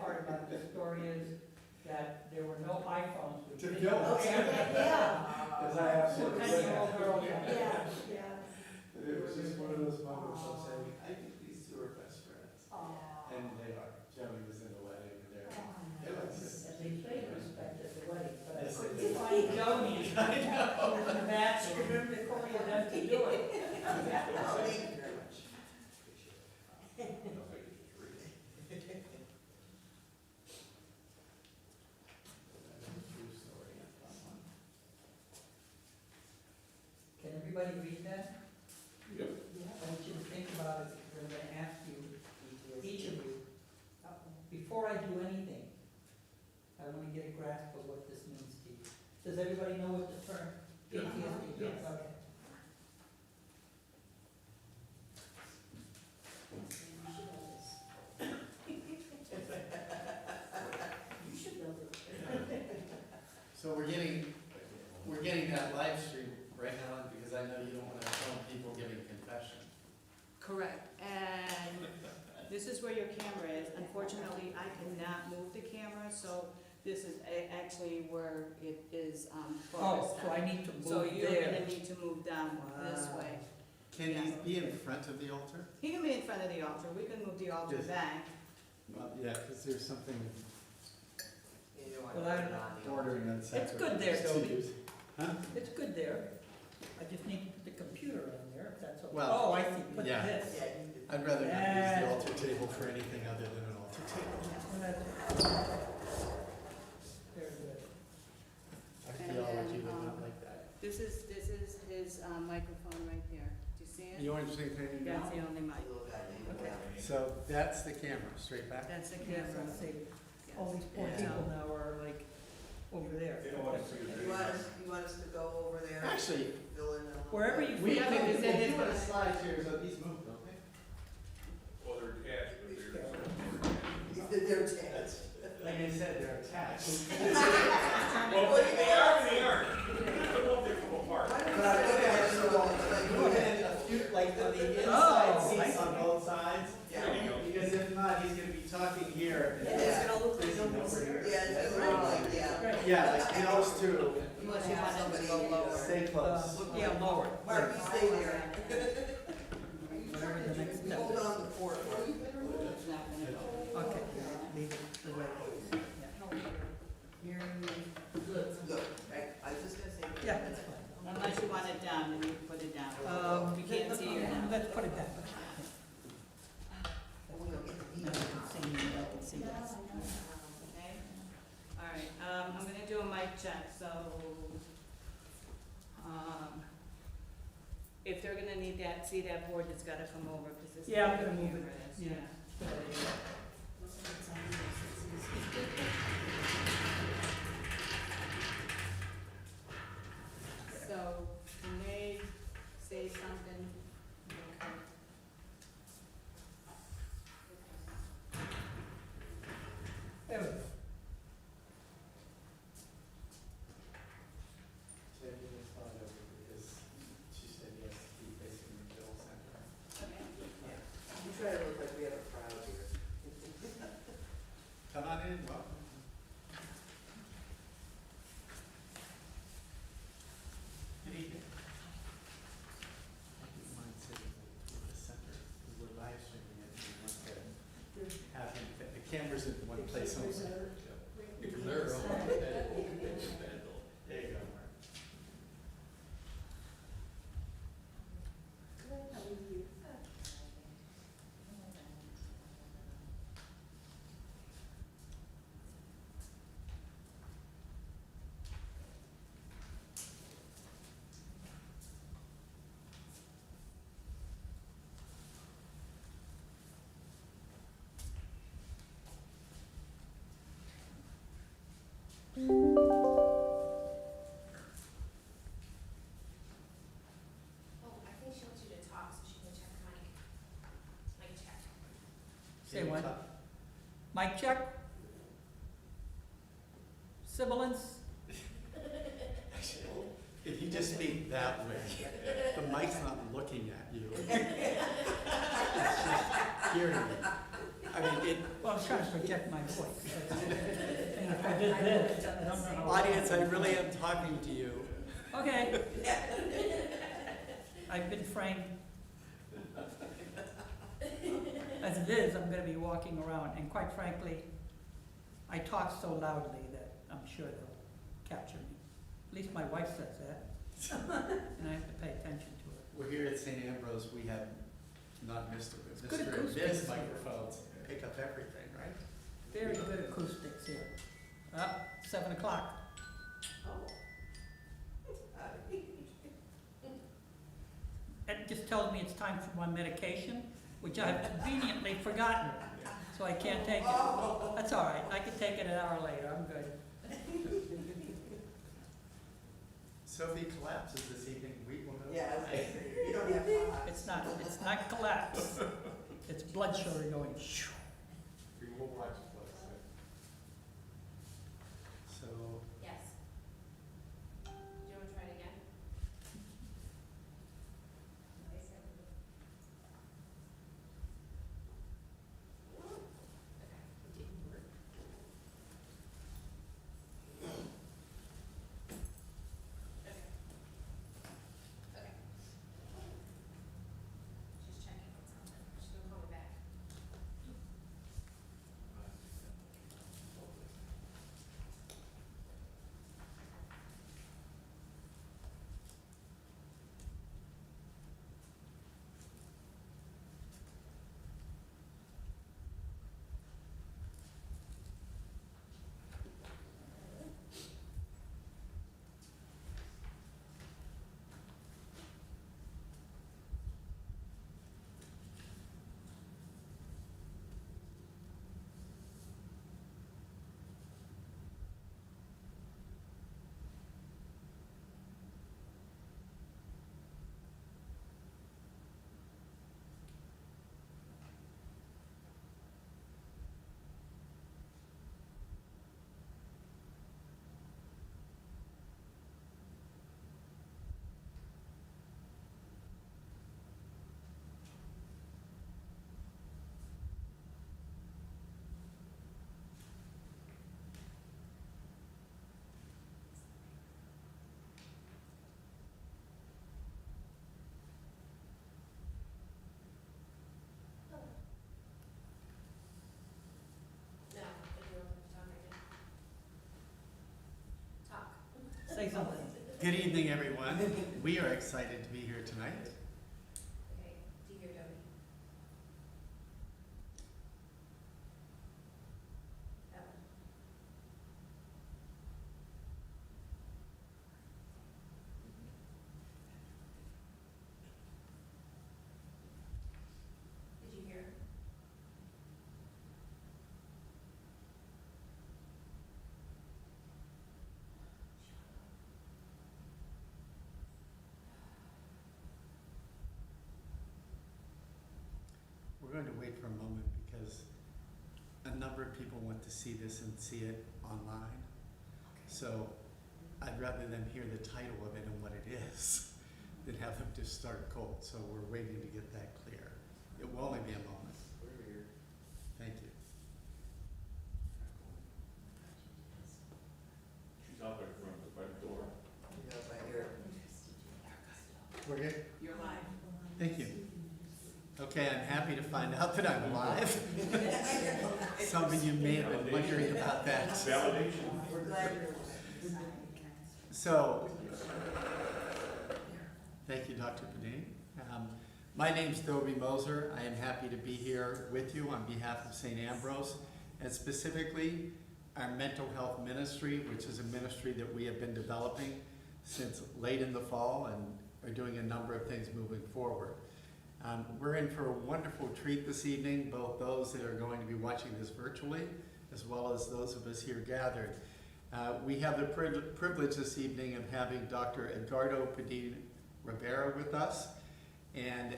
part about the story is that there were no iPhones. Which To didn't film. have cameras. Yeah, As I absolutely said. 10-year-old girl. yeah. It was just one of those moments of Aw. saying, I think these two are best friends. Aw. And they are. Joey was in the wedding and they're, Aw. they're like sisters. They played respect at the wedding, but I Yes, couldn't they did. find Joni. I know. In the bathroom, remember to call you them to do it. Oh, thank you very much. True story on that one. Can everybody read that? Yep. I want you to think about it, because I'm gonna ask you, each of you, before I do anything, I want to get a grasp of what this means to you. Does everybody know what the term Yeah. PTSD is? Yes. Okay. You should know this. So we're getting that live stream right now because I know you don't want to film people giving confession. Correct, and this is where your camera is. Unfortunately, I cannot move the camera, so this is actually where it is Oh, focused so I on. need to move So you're there. gonna need to move down this Wow. way. Can he be in front of the altar? He can be in front of the altar, we can move the altar Yes. back. Well, yeah, because there's something You don't want Well, to I- put it on the bordering on It's good there, sacrilege. Toby. Huh? It's good there. I just need to put the computer on there, if that's okay. Well, Oh, I see, put yeah. this. Yeah, you did. I'd rather not use Yeah. the altar table for anything other than an altar table. Well, that's- Very good. Archaeology would And, not like that. This is his microphone right there. Do you see it? The orange thing painted That's down? the only mic. Little guy named Okay. Larry. So that's the camera, straight back? That's the Yes, I camera. see. All these poor Yeah. people now are like over there. They don't want to see your You want us to go over there? Actually, Fill in a little. Wherever you we feel have like a it's they in do a this. slide here, so these move, don't they? Well, they're attached, but They're attached. Like I said, they're attached. well, they are and they aren't. They won't they come apart. But I look at it so long, Go like, ahead, a few, like the Oh, inside seats I on both sides. There you go. Because if not, he's gonna be talking here. and Yeah. gonna look facing over here. yeah, it's gonna look like, yeah. Right. Yeah, like those two, Unless you want it to go lower. stay close. Yeah, lower. Mark, you stay there. Whatever the next step Hold is. on the fort. It's not gonna go. Okay, leave it the way it is. Look, I was just gonna say. Yeah, that's fine. Unless you want it down, then you put it down. We can't see you now. Let's put it back. We don't get the No, I email. can see you, I can see this. Okay, all right, I'm gonna do a mic check, so, if they're gonna need that, see that board, it's gotta come over, because this is. Yeah, I'm where gonna the move camera it. is, Yeah. So, when they say something, okay. There we go. Taking this slide over because she said yes, to be facing the middle center. Okay. We try to look like we have a crowd here. Come on in, welcome. Good evening. I didn't mind sitting in the center, because we're live streaming it, we want to have the cameras in one place also. There you go, Mark. Oh, I think she wants you to talk so she can check the mic. Mic check. Say what? Mic check? Sibilance? If you just speak that way, the mic's not looking at you. It's just hearing you. Well, I'm trying to project my voice. And if I did this, I don't know how. Audience, I really am talking to you. Okay. I've been framed. As it is, I'm gonna be walking around, and quite frankly, I talk so loudly that I'm sure they'll capture me. At least my wife says that, and I have to pay attention to it. We're here at St. Ambrose, we have not missed good Mr. and acoustics Miss here. microphones, pick up everything, right? Very good acoustics here. 7 o'clock. It just tells me it's time for my medication, which I have conveniently forgotten, so I can't take it. That's all right, I can take it an hour later, I'm good. So if he collapses this evening, we will know. Yeah, why. you don't have thoughts. It's not collapse, it's blood sugar going shoo. We will watch close. So, Yes. Do you want to try it again? Okay. It didn't work. Okay. Okay. Just checking on something. She's gonna call me back. No, if you want to talk again. Talk. Say something. good evening, everyone. We are excited to be here tonight. Okay, do you hear Dobie? Ellen? Did you hear? We're going to wait for a moment because a number of people want to see this and see it online. So I'd rather them hear the title of it and what it is than have them just start cold. So we're waiting to get that clear. It will only be a moment. We're here. Thank you. She's out there from the front door. You know, if I hear, We're good? you're live. Thank you. Okay, I'm happy to find out that I'm alive. Some of you may have been wondering about that. Validation. We're glad you're live. So, thank you, Dr. Padin. My name's Dobie Moser. I am happy to be here with you on behalf of St. Ambrose, and specifically our mental health ministry, which is a ministry that we have been developing since late in the fall and are doing a number of things moving forward. We're in for a wonderful treat this evening, both those that are going to be watching this virtually, as well as those of us here gathered. We have the privilege this evening of having Dr. Edgardo Padin-Rivera with us. And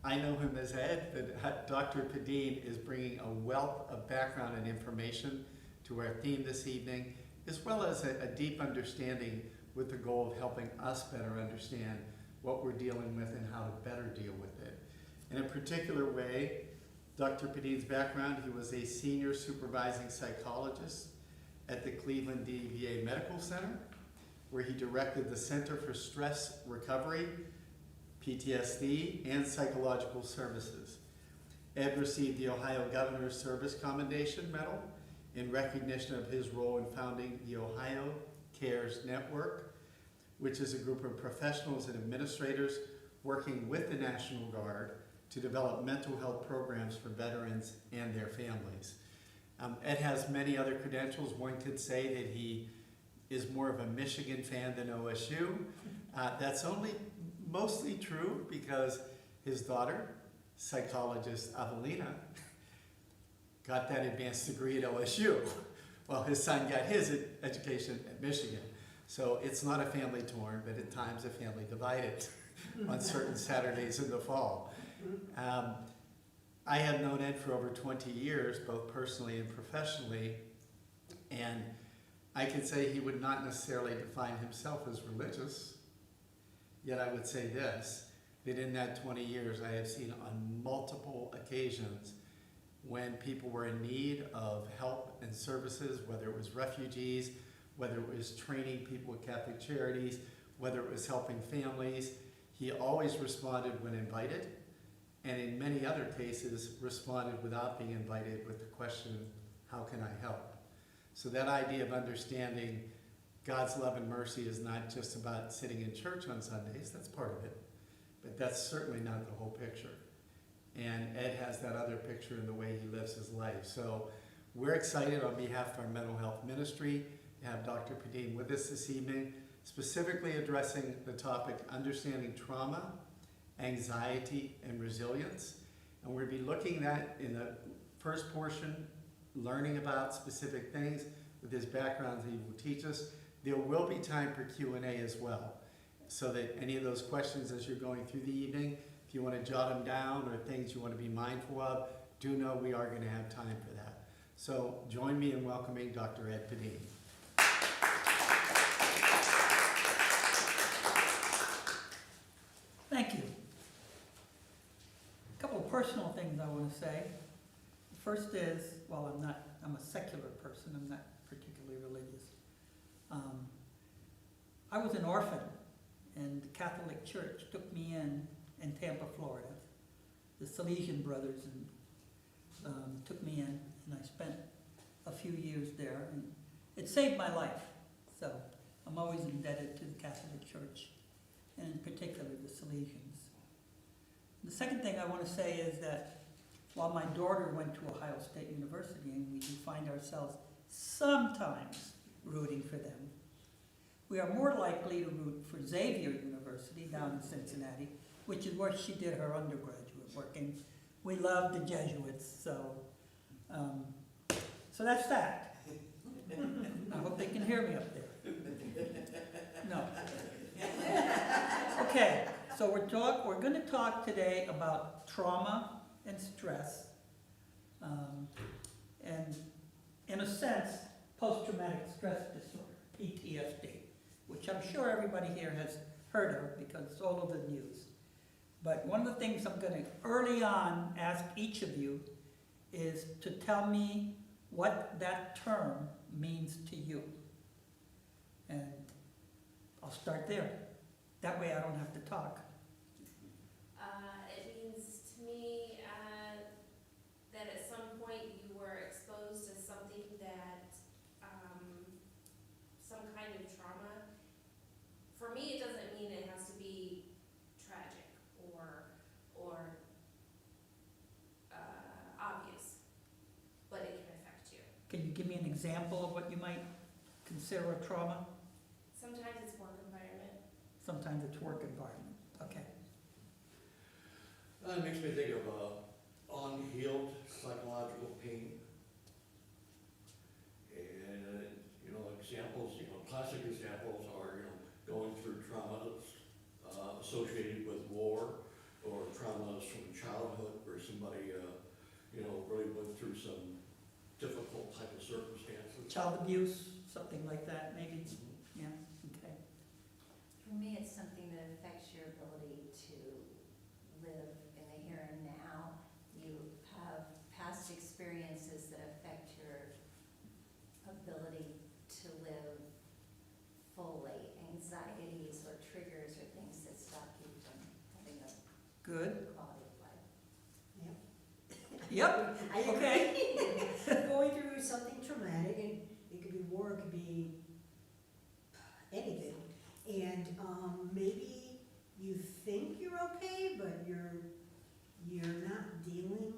I know him as Ed, but Dr. Padin is bringing a wealth of background and information to our theme this evening, as well as a deep understanding with the goal of helping us better understand what we're dealing with and how to better deal with it. In a particular way, Dr. Padin's background, he was a senior supervising psychologist at the Cleveland DVA Medical Center, where he directed the Center for Stress Recovery, PTSD, and Psychological Services. Ed received the Ohio Governor's Service Commendation Medal in recognition of his role in founding the Ohio Cares Network, which is a group of professionals and administrators working with the National Guard to develop mental health programs for veterans and their families. Ed has many other credentials. One could say that he is more of a Michigan fan than OSU. That's only mostly true because his daughter, psychologist Avelina, got that advanced degree at OSU. Well, his son got his education at Michigan. So it's not a family torn, but at times a family divided on certain Saturdays in the fall. I have known Ed for over 20 years, both personally and professionally, and I can say he would not necessarily define himself as religious, yet I would say this, that in that 20 years I have seen on multiple occasions when people were in need of help and services, whether it was refugees, whether it was training people at Catholic Charities, whether it was helping families, he always responded when invited, and in many other cases responded without being invited with the question, how can I help? So that idea of understanding God's love and mercy is not just about sitting in church on Sundays, that's part of it, but that's certainly not the whole picture. And Ed has that other picture in the way he lives his life. So we're excited on behalf of our mental health ministry to have Dr. Padin with us this evening, specifically addressing the topic understanding trauma, anxiety, and resilience. And we'll be looking at, in the first portion, learning about specific things with his background that he will teach us. There will be time for Q&A as well, so that any of those questions as you're going through the evening, if you want to jot them down or things you want to be mindful of, do know we are going to have time for that. So join me in welcoming Dr. Ed Padin. Thank you. A couple of personal things I want to say. The first is, well, I'm a secular person, I'm not particularly religious. I was an orphan, and the Catholic Church took me in Tampa, Florida. The Salesian brothers took me in, and I spent a few years there, and it saved my life. So I'm always indebted to the Catholic Church, and in particular the Salesians. The second thing I want to say is that while my daughter went to Ohio State University, and we do find ourselves sometimes rooting for them, we are more likely to root for Xavier University down in Cincinnati, which is where she did her undergraduate work, and we love the Jesuits, so that's that. I hope they can hear me up there. No. Okay, so we're going to talk today about trauma and stress, and in a sense, post-traumatic stress disorder, PTSD, which I'm sure everybody here has heard of because it's all over the news. But one of the things I'm going to early on ask each of you is to tell me what that term means to you. And I'll start there. That way I don't have to talk. It means to me that at some point you were exposed to something that, some kind of trauma. For me, it doesn't mean it has to be tragic or obvious, but it can affect you. Can you give me an example of what you might consider a trauma? Sometimes it's work environment. Sometimes it's work environment. Okay. It makes me think of unhealed psychological pain. And, examples, classic examples are, going through traumas associated with war, or traumas from childhood where somebody, really went through some difficult type of circumstances. Child abuse, something like that, maybe? Yeah, okay. For me, it's something that affects your ability to live in the here and now. You have Good. quality of life. Yep, I agree. okay. Going through something traumatic, and it could be war, it could be anything, and maybe you think you're okay, but you're not dealing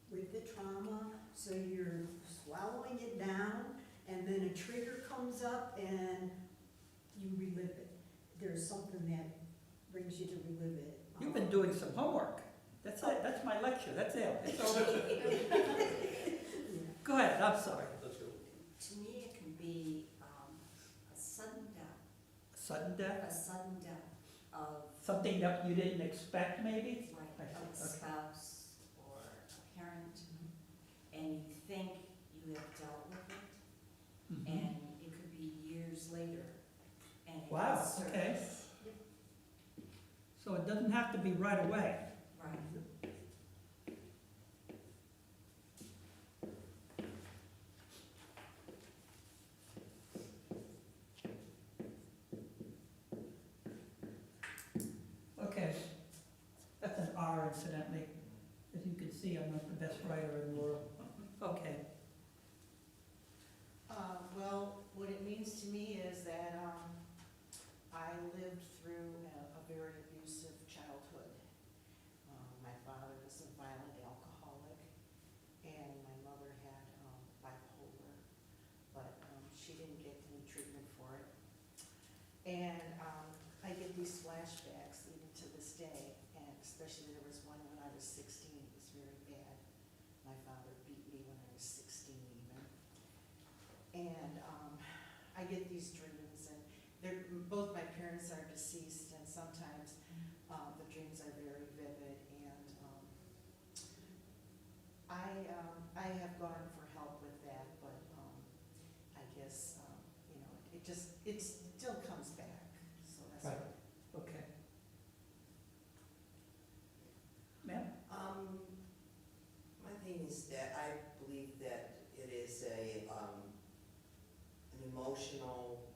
with the trauma, so you're swallowing it down, and then a trigger comes up and you relive it. There's something that brings you to relive it. You've been doing some homework. That's it, that's my lecture, that's it. It's over. Yeah. Go ahead, I'm sorry. Let's go. To me, it can be a sudden death, Sudden death? a sudden death of, Something that you didn't expect, maybe? like, I of see, a okay. spouse or a parent, and you think you have dealt with it, Mhm. and it could be years later, and it Wow, has okay. surfaced. So it doesn't have to be right away. Right. Okay. That's an R incidentally. As you can see, I'm not the best writer in the world. Okay. Well, what it means to me is that I lived through a very abusive childhood. My father was a violent alcoholic, and my mother had bipolar, but she didn't get any treatment for it. And I get these flashbacks even to this day, and especially there was one when I was 16, it was very bad. My father beat me when I was 16 even. And I get these dreams, and both my parents are deceased, and sometimes the dreams are very vivid, and I have gone for help with that, but I guess, it still comes back, so that's Right. what. Okay. Ma'am? My thing is that I believe that it is an emotional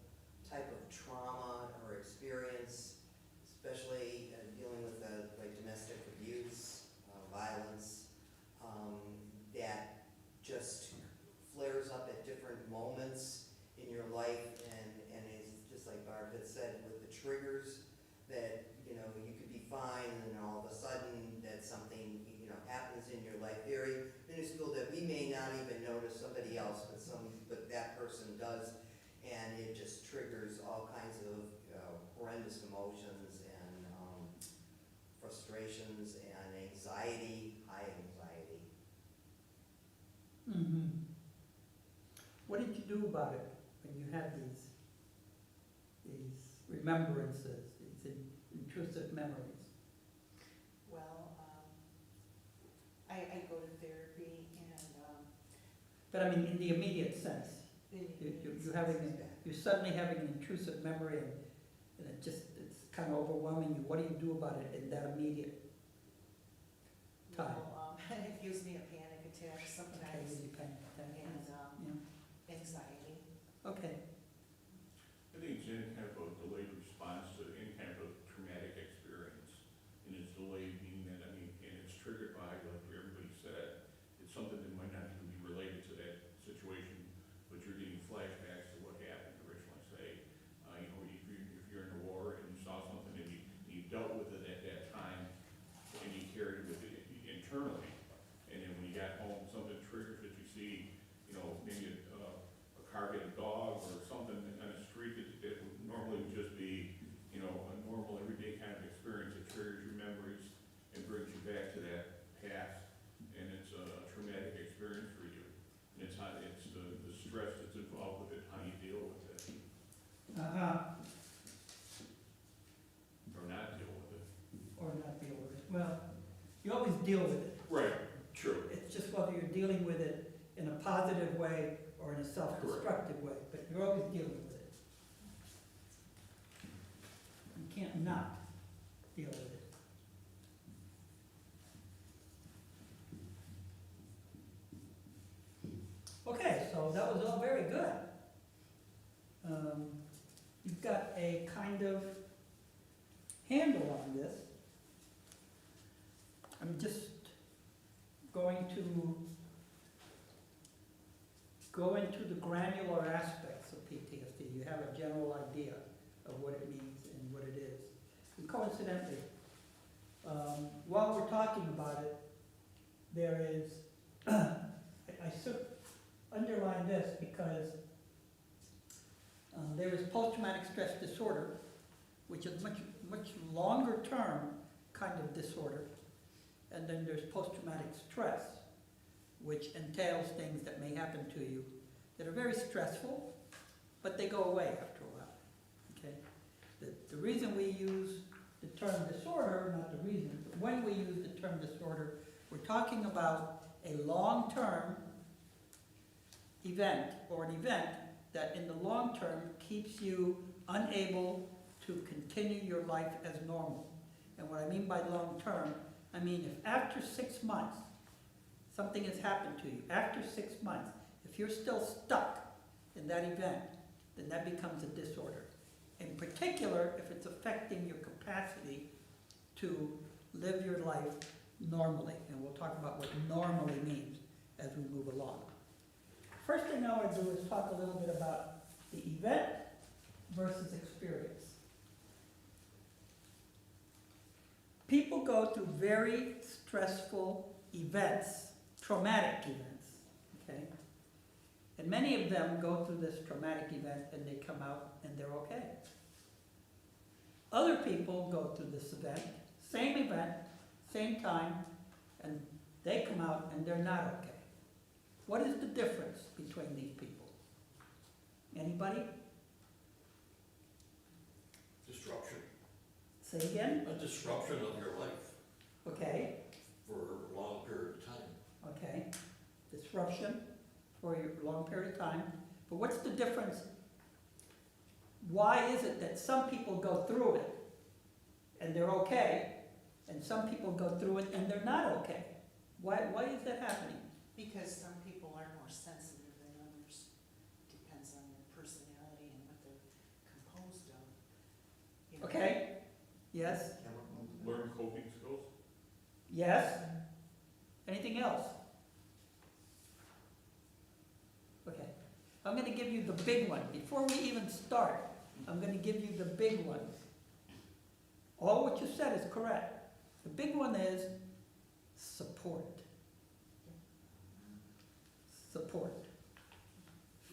type of trauma or experience, especially dealing with like domestic abuse, violence, that just flares up at different moments in your life, and it's just like Barb had said, with the triggers that, you could be fine, and then all of a sudden that something, happens in your life, very minuscule, that we may not even notice somebody else, but that person does, and it just triggers all kinds of horrendous emotions and frustrations and anxiety, high anxiety. Mm-hmm. What did you do about it when you had these remembrances, these intrusive memories? Well, I go to therapy, and But I mean, in the immediate sense, you're suddenly having an intrusive memory, and it's kind of overwhelming you. What do you do about it in that immediate time? Well, it gives me a panic attack Okay, sometimes, you panic attack, and yeah. anxiety. Okay, I think it's any kind of a delayed response to any kind of a traumatic experience. And it's delayed meaning that, and it's triggered by, like everybody said, it's something that might not even be related to that situation, but you're getting flashbacks to what happened originally, say. If you're in a war and you saw something and you dealt with it at that time, and you carried it with it internally, and then when you got home, something triggers that you see, maybe a car hit a dog or something on the street that would normally just be, a normal everyday kind of experience. It triggers your memories and brings you back to that past, and it's a traumatic experience for you. And it's the stress that's involved with it, how you deal with it, uh-huh, or not deal with it. or not deal with it. Well, you always deal with it. Right, true. It's just whether you're dealing with it in a positive way or in a self-destructive way, but you're always dealing with it. You can't not deal with it. Okay, so that was all very good. You've got a kind of handle on this. I'm just going to go into the granular aspects of PTSD. You have a general idea of what it means and what it is. And coincidentally, while we're talking about it, there is, I underline this because there is post-traumatic stress disorder, which is much longer term kind of disorder. And then there's post-traumatic stress, which entails things that may happen to you that are very stressful, but they go away after a while, okay? The reason we use the term disorder, not the reason, but when we use the term disorder, we're talking about a long-term event, or an event that in the long term keeps you unable to continue your life as normal. And what I mean by long term, I mean if after 6 months something has happened to you, after 6 months, if you're still stuck in that event, then that becomes a disorder. In particular, if it's affecting your capacity to live your life normally. And we'll talk about what normally means as we move along. First thing I want to do is talk a little bit about the event versus experience. People go through very stressful events, traumatic events, okay? And many of them go through this traumatic event and they come out and they're okay. Other people go through this event, same time, and they come out and they're not okay. What is the difference between these people? Anybody? Disruption. Say again? A disruption of your life Okay, for a long period of time. okay. Disruption for a long period of time. But what's the difference? Why is it that some people go through it and they're okay, and some people go through it and they're not okay? Why is that happening? Because some people are more sensitive than others. Depends on their personality and what they're composed of. You know. Okay? Yes? Learn coping skills. Yes? Anything else? Okay. I'm going to give you the big one. Before we even start, I'm going to give you the big one. All what you said is correct. The big one is support. Support.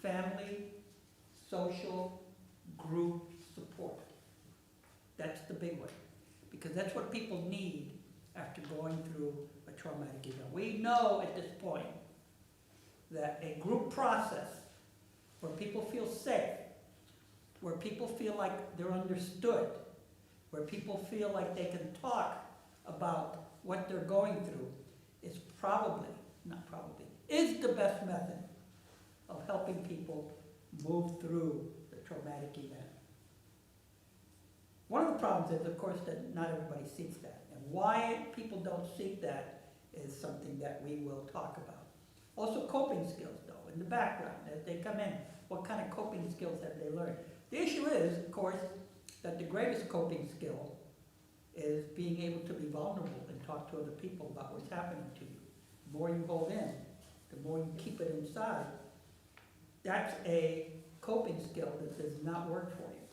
Family, social, group support. That's the big one. Because that's what people need after going through a traumatic event. We know at this point that a group process where people feel safe, where people feel like they're understood, where people feel like they can talk about what they're going through is is the best method of helping people move through the traumatic event. One of the problems is, of course, that not everybody seeks that. And why people don't seek that is something that we will talk about. Also coping skills, though, in the background, as they come in, what kind of coping skills have they learned? The issue is, of course, that the greatest coping skill is being able to be vulnerable and talk to other people about what's happening to you. The more you hold in, the more you keep it inside. That's a coping skill that does not work for you.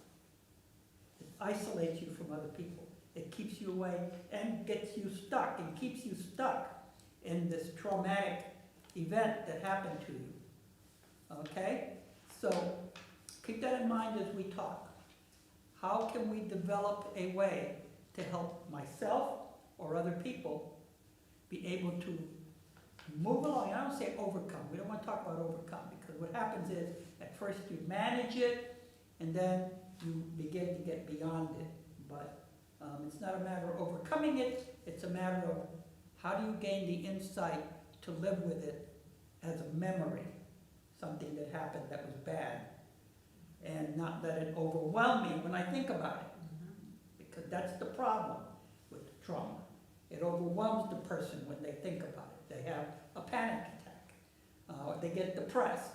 It isolates you from other people. It keeps you away and gets you stuck and keeps you stuck in this traumatic event that happened to you. Okay? So keep that in mind as we talk. How can we develop a way to help myself or other people be able to move along? I don't say overcome. We don't want to talk about overcome, because what happens is at first you manage it and then you begin to get beyond it. But it's not a matter of overcoming it. It's a matter of how do you gain the insight to live with it as a memory, something that happened that was bad, and not let it overwhelm me when I think about it. Because that's the problem with the trauma. It overwhelms the person when they think about it. They have a panic attack. They get depressed.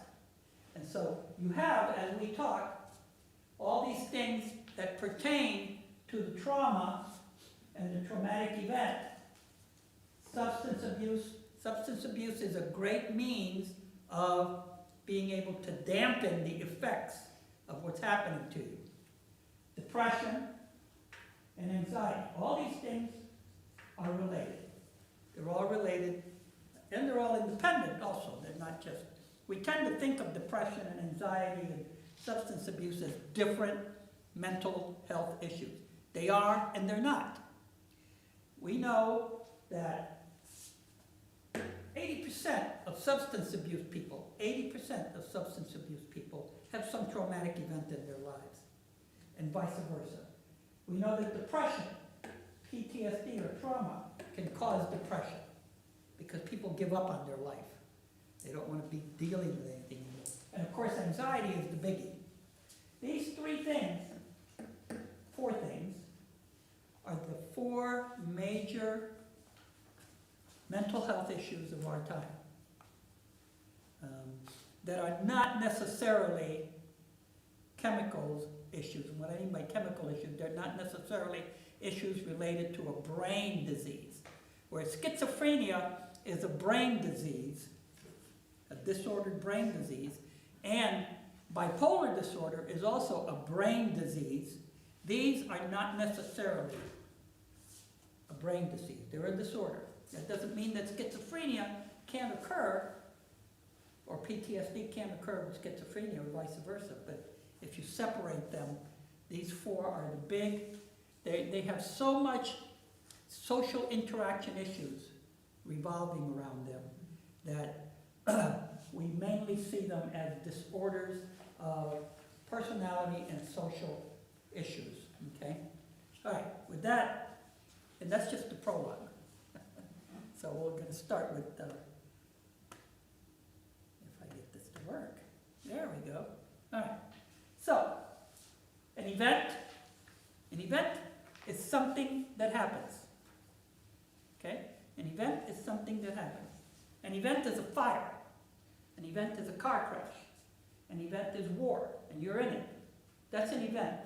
And so you have, as we talk, all these things that pertain to the trauma and the traumatic event. Substance abuse is a great means of being able to dampen the effects of what's happening to you. Depression and anxiety, all these things are related. They're all related, and they're all independent also. They're not just, we tend to think of depression and anxiety and substance abuse as different mental health issues. They are and they're not. We know that 80% of substance abuse people, 80% of substance abuse people have some traumatic event in their lives, and vice versa. We know that depression, PTSD or trauma, can cause depression because people give up on their life. They don't want to be dealing with anything anymore. And of course, anxiety is the biggie. These four things, are the four major mental health issues of our time that are not necessarily chemicals issues. And what I mean by chemical issues, they're not necessarily issues related to a brain disease. Whereas schizophrenia is a brain disease, a disordered brain disease, and bipolar disorder is also a brain disease. These are not necessarily a brain disease. They're a disorder. That doesn't mean that schizophrenia can't occur, or PTSD can't occur with schizophrenia, or vice versa. But if you separate them, these four are the big, they have so much social interaction issues revolving around them that we mainly see them as disorders of personality and social issues, okay? All right, with that, and that's just the prologue. So we're going to start with, if I get this to work. There we go. All right. So, an event is something that happens. Okay? An event is something that happens. An event is a fire. An event is a car crash. An event is war, and you're in it. That's an event.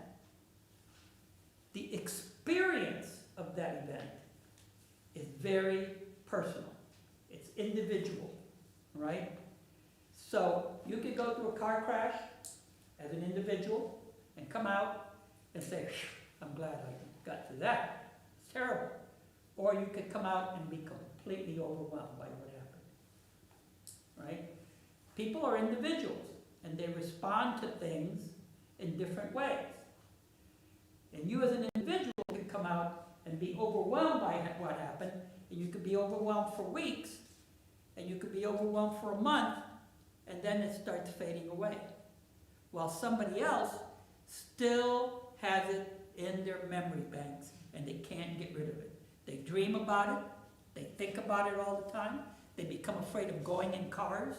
The experience of that event is very personal. It's individual, right? So you could go through a car crash as an individual and come out and say, I'm glad I got through that. It's terrible. Or you could come out and be completely overwhelmed by what happened, right? People are individuals, and they respond to things in different ways. And you as an individual can come out and be overwhelmed by what happened, and you could be overwhelmed for weeks, and you could be overwhelmed for a month, and then it starts fading away. While somebody else still has it in their memory banks, and they can't get rid of it. They dream about it, they think about it all the time, they become afraid of going in cars,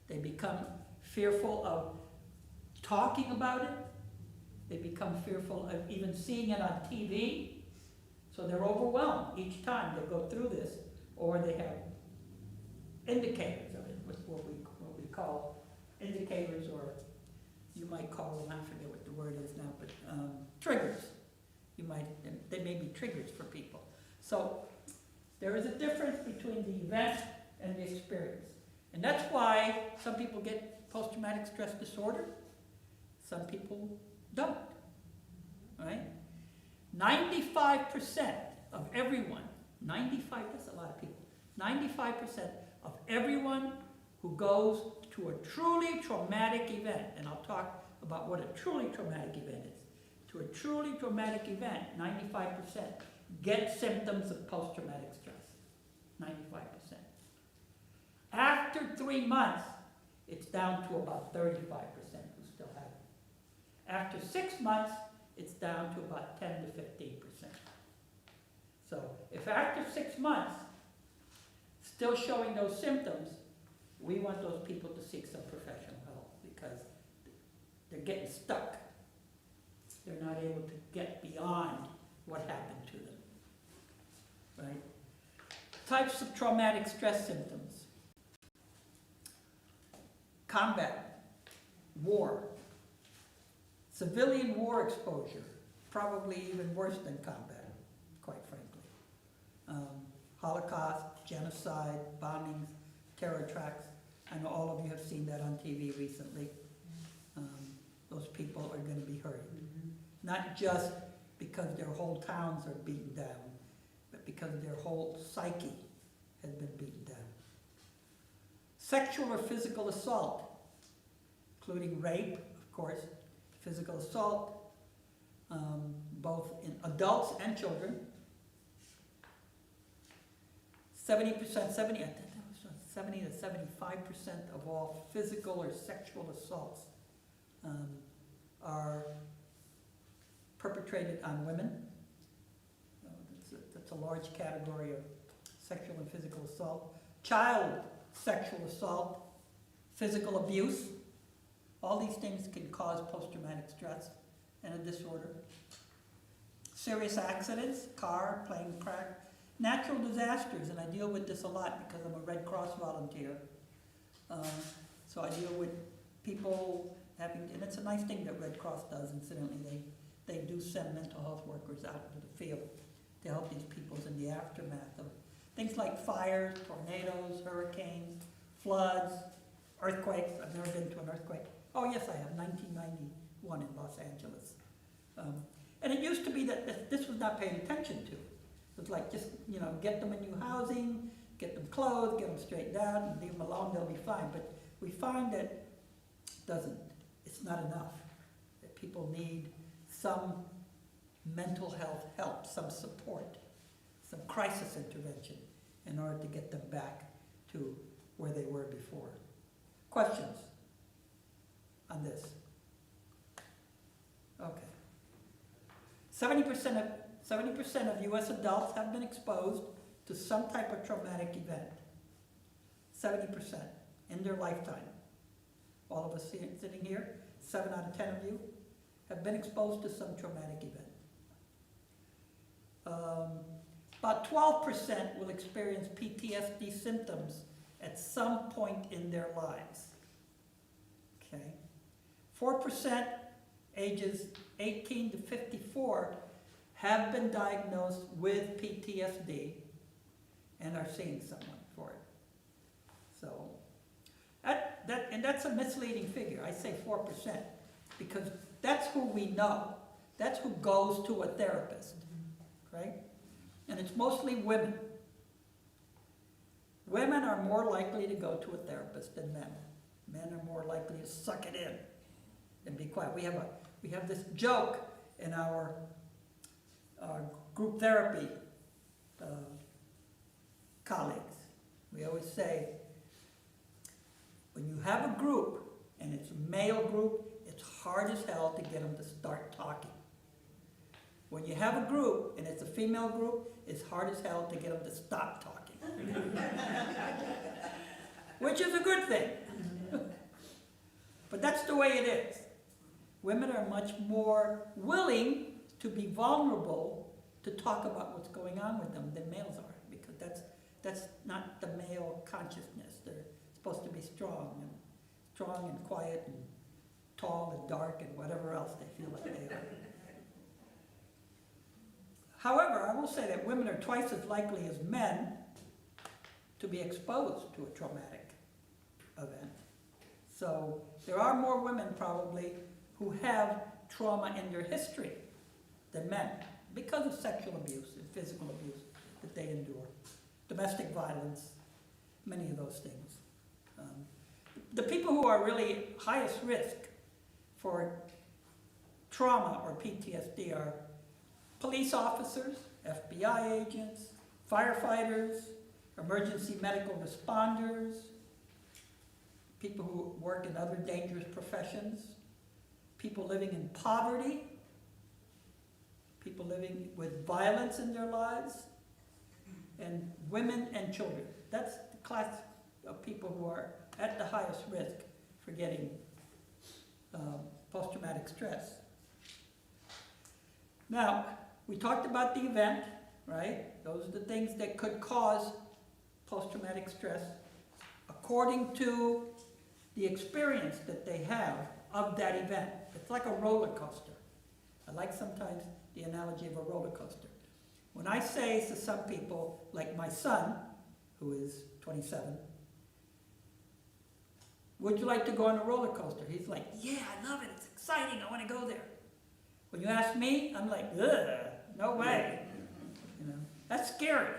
they become fearful of talking about it, they become fearful of even seeing it on TV. So they're overwhelmed each time they go through this, or they have indicators of it, what we call indicators, or you might call them, I forget what the word is now, but triggers. They may be triggers for people. So there is a difference between the event and the experience. And that's why some people get post-traumatic stress disorder, some people don't, right? 95% of everyone, 95, that's a lot of people, 95% of everyone who goes to a truly traumatic event, and I'll talk about what a truly traumatic event is. To a truly traumatic event, 95% get symptoms of post-traumatic stress, 95%. After 3 months, it's down to about 35% who still have it. After 6 months, it's down to about 10 to 15%. So if after 6 months, still showing those symptoms, we want those people to seek some professional help because they're getting stuck. They're not able to get beyond what happened to them, right? Types of traumatic stress symptoms. Combat, war, civilian war exposure, probably even worse than combat, quite frankly. Holocaust, genocide, bombings, terror attacks. I know all of you have seen that on TV recently. Those people are going to be hurt. Not just because their whole towns are beaten down, but because their whole psyche has been beaten down. Sexual or physical assault, including rape, of course, physical assault, both in adults and children. 70% to 75% of all physical or sexual assaults are perpetrated on women. That's a large category of sexual and physical assault. Child sexual assault, physical abuse, all these things can cause post-traumatic stress and a disorder. Serious accidents, car, plane crash, natural disasters, and I deal with this a lot because I'm a Red Cross volunteer. So I deal with people having, and it's a nice thing that Red Cross does, incidentally. They do send mental health workers out into the field to help these people in the aftermath of things like fires, tornadoes, hurricanes, floods, earthquakes. I've never been to an earthquake. Oh yes, I have, 1991 in Los Angeles. And it used to be that this was not paid attention to. It was like just, get them a new housing, get them clothes, get them straightened out, and leave them alone, they'll be fine. But we find that it's not enough. That people need some mental health help, some support, some crisis intervention in order to get them back to where they were before. Questions on this? Okay. 70% of U.S. adults have been exposed to some type of traumatic event. 70% in their lifetime. All of us sitting here, 7 out of 10 of you, have been exposed to some traumatic event. About 12% will experience PTSD symptoms at some point in their lives. Okay. 4%, ages 18 to 54, have been diagnosed with PTSD and are seeing someone for it. So, and that's a misleading figure. I say 4% because that's who we know. That's who goes to a therapist, right? And it's mostly women. Women are more likely to go to a therapist than men. Men are more likely to suck it in and be quiet. We have this joke in our group therapy colleagues. We always say, when you have a group and it's a male group, it's hard as hell to get them to start talking. When you have a group and it's a female group, it's hard as hell to get them to stop talking. Which is a good thing. But that's the way it is. Women are much more willing to be vulnerable to talk about what's going on with them than males are, because that's not the male consciousness. They're supposed to be strong and quiet and tall and dark and whatever else they feel like they are. However, I will say that women are twice as likely as men to be exposed to a traumatic event. So there are more women probably who have trauma in their history than men because of sexual abuse and physical abuse that they endure. Domestic violence, many of those things. The people who are really highest risk for trauma or PTSD are police officers, FBI agents, firefighters, emergency medical responders, people who work in other dangerous professions, people living in poverty, people living with violence in their lives, and women and children. That's the class of people who are at the highest risk for getting post-traumatic stress. Now, we talked about the event, right? Those are the things that could cause post-traumatic stress according to the experience that they have of that event. It's like a roller coaster. I like sometimes the analogy of a roller coaster. When I say to some people, like my son, who is 27, would you like to go on a roller coaster? He's like, yeah, I love it, it's exciting, I want to go there. When you ask me, I'm like, ugh, no way. You know, that's scary.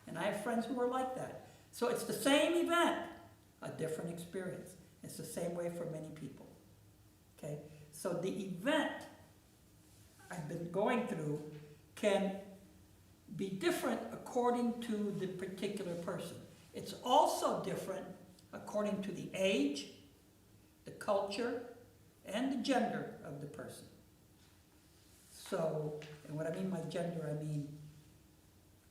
And I have friends who are like that. So it's the same event, a different experience. It's the same way for many people. Okay? So the event I've been going through can be different according to the particular person. It's also different according to the age, the culture, and the gender of the person. So, and what I mean by gender, I mean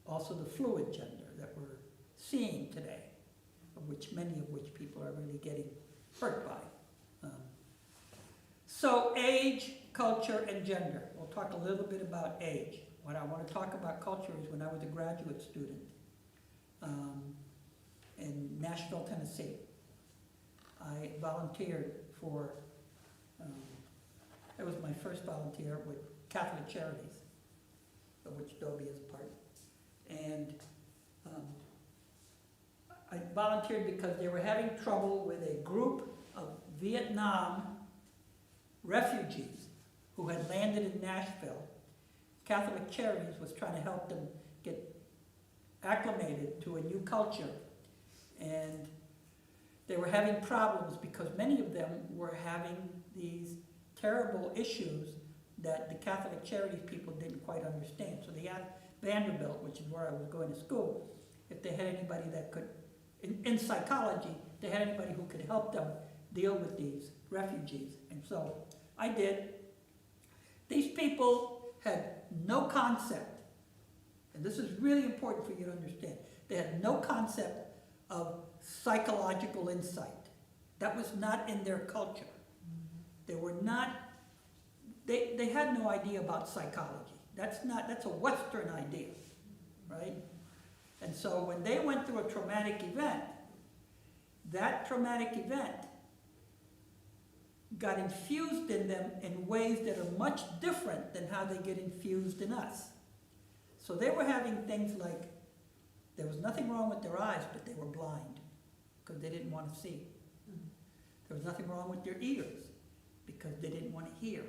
also the fluid gender that we're seeing today, many of which people are really getting hurt by. So age, culture, and gender. We'll talk a little bit about age. What I want to talk about culture is when I was a graduate student in Nashville, Tennessee. I volunteered for, that was my first volunteer with Catholic Charities, of which Phobia is a part. And I volunteered because they were having trouble with a group of Vietnam refugees who had landed in Nashville. Catholic Charities was trying to help them get acclimated to a new culture. And they were having problems because many of them were having these terrible issues that the Catholic Charities people didn't quite understand. So they asked Vanderbilt, which is where I was going to school, if they had anybody that could, in psychology, they had anybody who could help them deal with these refugees. And so I did. These people had no concept, and this is really important for you to understand, they had no concept of psychological insight. That was not in their culture. They were not, they had no idea about psychology. That's a Western idea, right? And so when they went through a traumatic event, that traumatic event got infused in them in ways that are much different than how they get infused in us. So they were having things like, there was nothing wrong with their eyes, but they were blind because they didn't want to see. There was nothing wrong with their ears because they didn't want to hear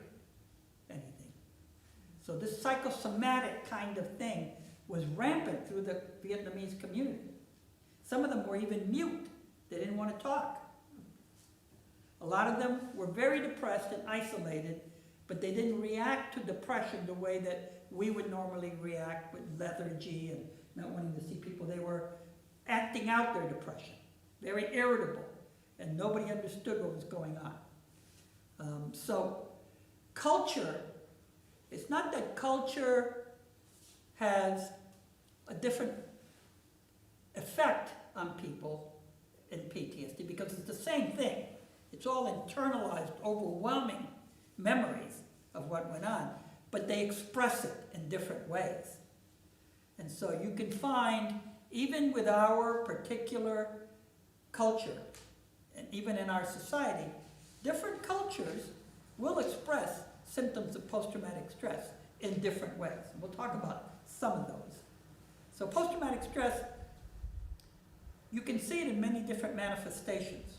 anything. So this psychosomatic kind of thing was rampant through the Vietnamese community. Some of them were even mute. They didn't want to talk. A lot of them were very depressed and isolated, but they didn't react to depression the way that we would normally react with lethargy and not wanting to see people. They were acting out their depression, very irritable, and nobody understood what was going on. So culture, it's not that culture has a different effect on people in PTSD, because it's the same thing. It's all internalized, overwhelming memories of what went on, but they express it in different ways. And so you can find, even with our particular culture, and even in our society, different cultures will express symptoms of post-traumatic stress in different ways. And we'll talk about some of those. So post-traumatic stress, you can see it in many different manifestations.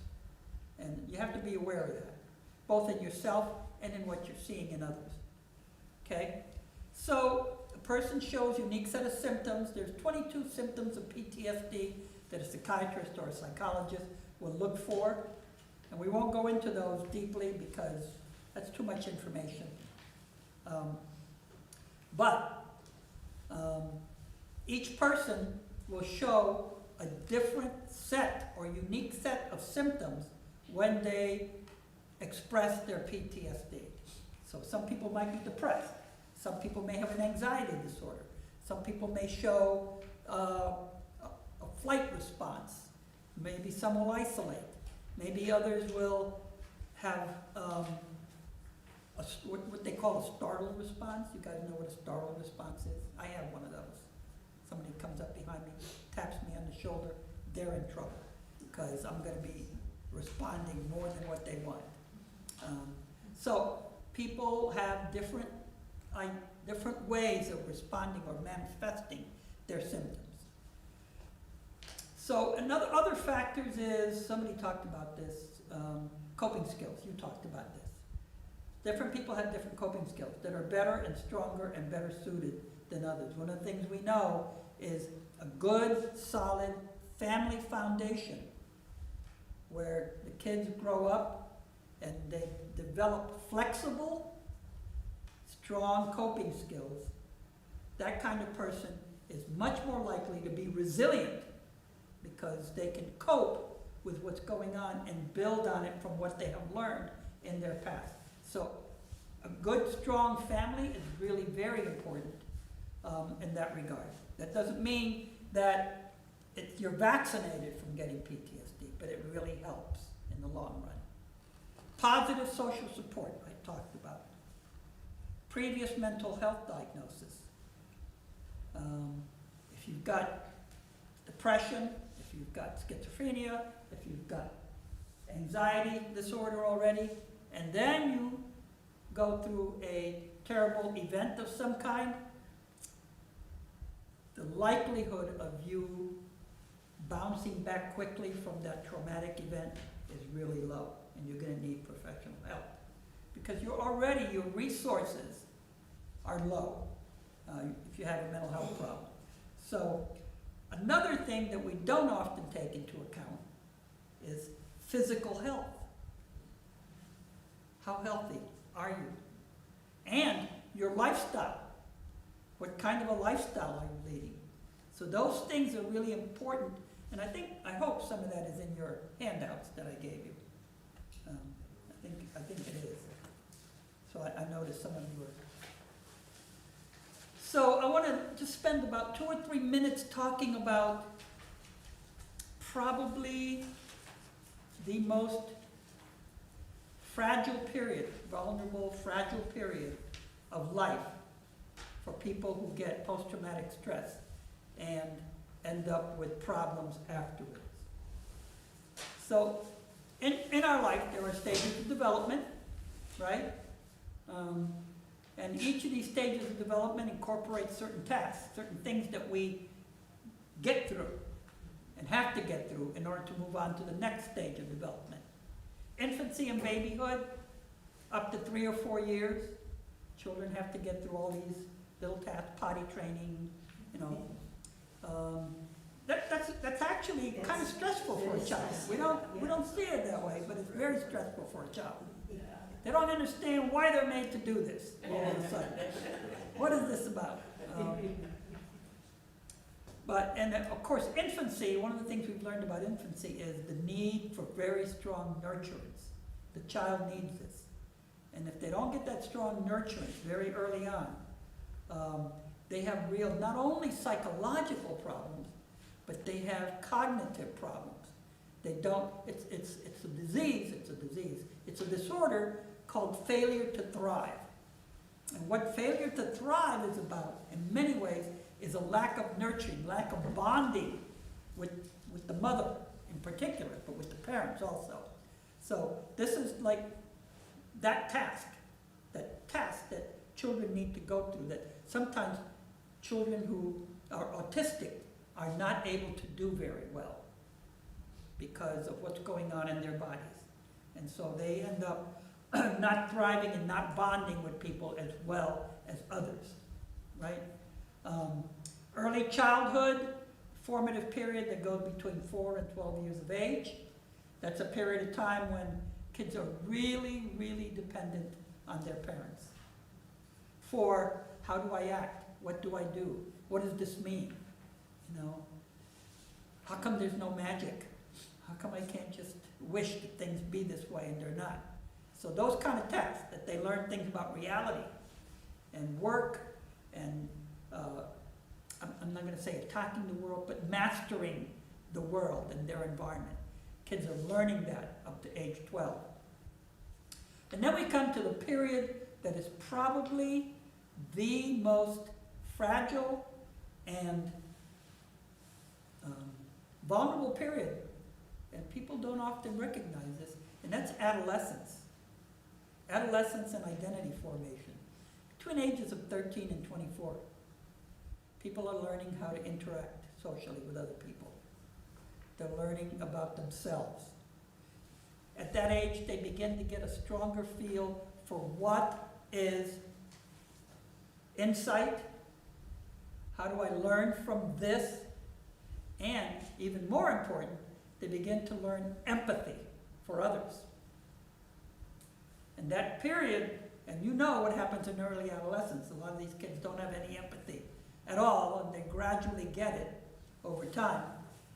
And you have to be aware of that, both in yourself and in what you're seeing in others. Okay? So a person shows a unique set of symptoms. There's 22 symptoms of PTSD that a psychiatrist or a psychologist will look for. And we won't go into those deeply because that's too much information. But each person will show a different set or unique set of symptoms when they express their PTSD. So some people might be depressed. Some people may have an anxiety disorder. Some people may show a flight response. Maybe some will isolate. Maybe others will have what they call a startled response. You guys know what a startled response is? I have one of those. Somebody comes up behind me, taps me on the shoulder, they're in trouble because I'm going to be responding more than what they want. So people have different different ways of responding or manifesting their symptoms. So other factors is, somebody talked about this, coping skills, you talked about this. Different people have different coping skills that are better and stronger and better suited than others. One of the things we know is a good, solid family foundation where the kids grow up and they develop flexible, strong coping skills. That kind of person is much more likely to be resilient because they can cope with what's going on and build on it from what they have learned in their past. So a good, strong family is really very important in that regard. That doesn't mean that you're vaccinated from getting PTSD, but it really helps in the long run. Positive social support, I talked about. Previous mental health diagnosis. If you've got depression, if you've got schizophrenia, if you've got anxiety disorder already, and then you go through a terrible event of some kind, the likelihood of you bouncing back quickly from that traumatic event is really low, and you're going to need professional help. Because your resources are low if you have a mental health problem. So another thing that we don't often take into account is physical health. How healthy are you? And your lifestyle. What kind of a lifestyle are you leading? So those things are really important, and I hope some of that is in your handouts that I gave you. I think it is. So I noticed some of you are. So I want to just spend about 2 or 3 minutes talking about probably the most fragile period, vulnerable, fragile period of life for people who get post-traumatic stress and end up with problems afterwards. So in our life, there are stages of development, right? And each of these stages of development incorporates certain tasks, certain things that we get through and have to get through in order to move on to the next stage of development. Infancy and babyhood, up to 3 or 4 years, children have to get through all these little tasks, potty training, that's actually kind of stressful for a child. We don't see it that way, but it's very stressful for a child. They don't understand why they're made to do this all of a sudden. What is this about? And of course, infancy, one of the things we've learned about infancy is the need for very strong nurturance. The child needs this. And if they don't get that strong nurturance very early on, they have real, not only psychological problems, but they have cognitive problems. They don't, it's a disease. It's a disorder called failure to thrive. And what failure to thrive is about, in many ways, is a lack of nurturing, lack of bonding with the mother in particular, but with the parents also. So this is like that task that children need to go through, that sometimes children who are autistic are not able to do very well because of what's going on in their bodies. And so they end up not thriving and not bonding with people as well as others, right? Early childhood, formative period that goes between 4 and 12 years of age. That's a period of time when kids are really, really dependent on their parents. For how do I act? What do I do? What does this mean? How come there's no magic? How come I can't just wish that things be this way and they're not? So those kind of tests, that they learn things about reality and work and, I'm not going to say attacking the world, but mastering the world and their environment. Kids are learning that up to age 12. And then we come to the period that is probably the most fragile and vulnerable period, and people don't often recognize this, and that's adolescence. Adolescence and identity formation. between ages of 13 and 24. People are learning how to interact socially with other people. They're learning about themselves. At that age, they begin to get a stronger feel for what is insight, how do I learn from this, and even more important, they begin to learn empathy for others. And that period, and you know what happens in early adolescence, a lot of these kids don't have any empathy at all, and they gradually get it over time.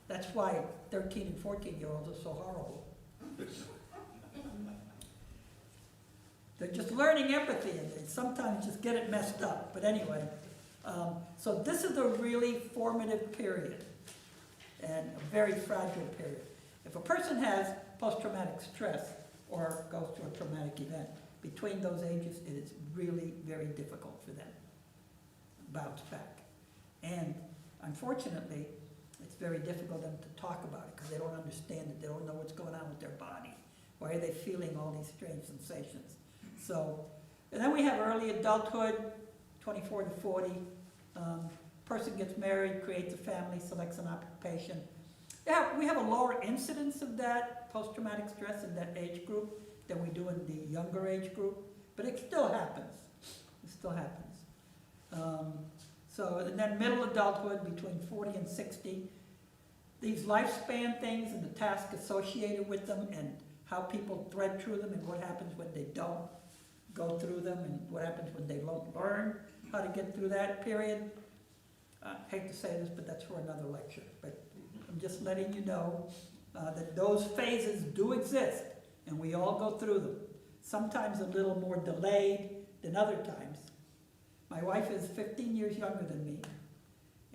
That's why 13 and 14-year-olds are so horrible. They're just learning empathy, and they sometimes just get it messed up. But anyway, so this is a really formative period, and a very fragile period. If a person has post-traumatic stress or goes through a traumatic event, between those ages, it is really very difficult for them to bounce back. And unfortunately, it's very difficult for them to talk about it because they don't understand it. They don't know what's going on with their body. Why are they feeling all these strange sensations? So, and then we have early adulthood, 24 to 40. Person gets married, creates a family, selects an occupation. Yeah, we have a lower incidence of that post-traumatic stress in that age group than we do in the younger age group, but it still happens. It still happens. So, and then middle adulthood, between 40 and 60. These lifespan things and the task associated with them and how people thread through them and what happens when they don't go through them and what happens when they don't learn how to get through that period. I hate to say this, but that's for another lecture. But I'm just letting you know that those phases do exist, and we all go through them. Sometimes a little more delayed than other times. My wife is 15 years younger than me,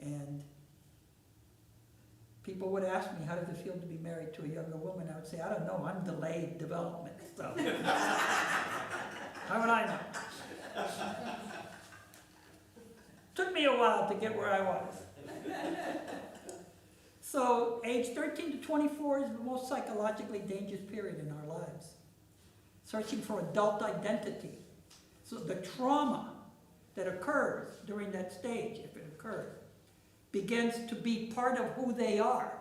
and people would ask me, how does it feel to be married to a younger woman? I would say, I don't know, I'm delayed development, so. How would I know? Took me a while to get where I was. So age 13 to 24 is the most psychologically dangerous period in our lives. Searching for adult identity. So the trauma that occurs during that stage, if it occurs, begins to be part of who they are.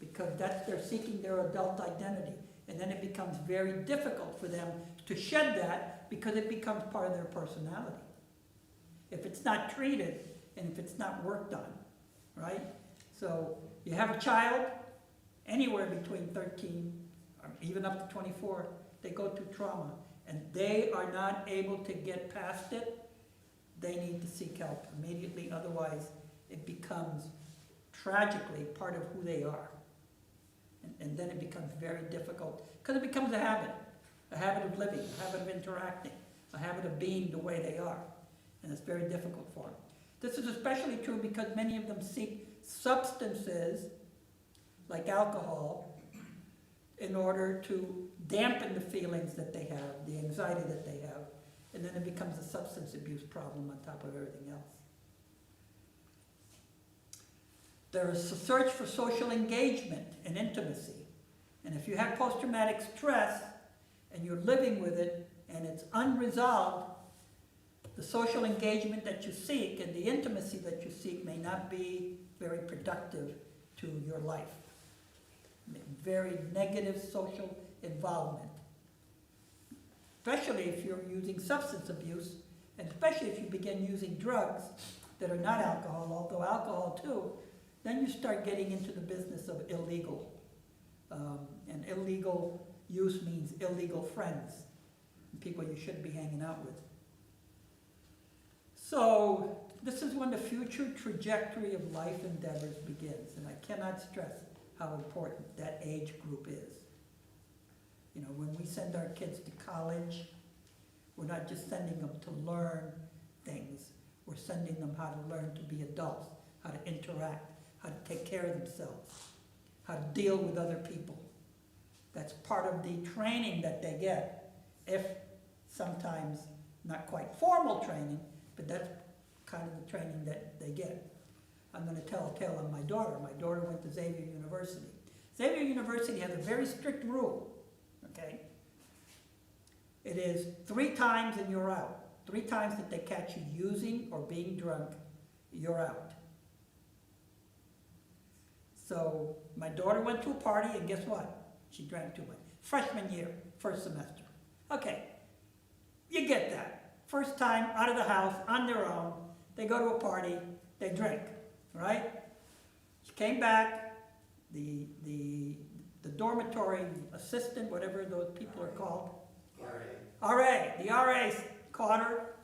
Because they're seeking their adult identity. And then it becomes very difficult for them to shed that because it becomes part of their personality. If it's not treated and if it's not worked on, right? So you have a child, anywhere between 13 or even up to 24, they go through trauma and they are not able to get past it. They need to seek help immediately, otherwise it becomes tragically part of who they are. And then it becomes very difficult, because it becomes a habit of living, a habit of interacting, a habit of being the way they are. And it's very difficult for them. This is especially true because many of them seek substances, like alcohol, in order to dampen the feelings that they have, the anxiety that they have, and then it becomes a substance abuse problem on top of everything else. There is a search for social engagement and intimacy. And if you have post-traumatic stress and you're living with it and it's unresolved, the social engagement that you seek and the intimacy that you seek may not be very productive to your life. Very negative social involvement. Especially if you're using substance abuse, and especially if you begin using drugs that are not alcohol, although alcohol too, then you start getting into the business of illegal. And illegal use means illegal friends, people you shouldn't be hanging out with. So this is when the future trajectory of life endeavors begins, and I cannot stress how important that age group is. You know, when we send our kids to college, we're not just sending them to learn things, we're sending them how to learn to be adults, how to interact, how to take care of themselves, how to deal with other people. That's part of the training that they get, if sometimes not quite formal training, but that's kind of the training that they get. I'm going to tell a tale on my daughter. My daughter went to Xavier University. Xavier University has a very strict rule, okay? It It is 3 times and you're out. 3 times that they catch you using or being drunk, you're out. So my daughter went to a party and guess what? She drank too much. Freshman year, first semester. Okay, you get that. First time out of the house, on their own, they go to a party, they drink, right? She came back, the dormitory assistant, whatever those people are called, the RA caught her,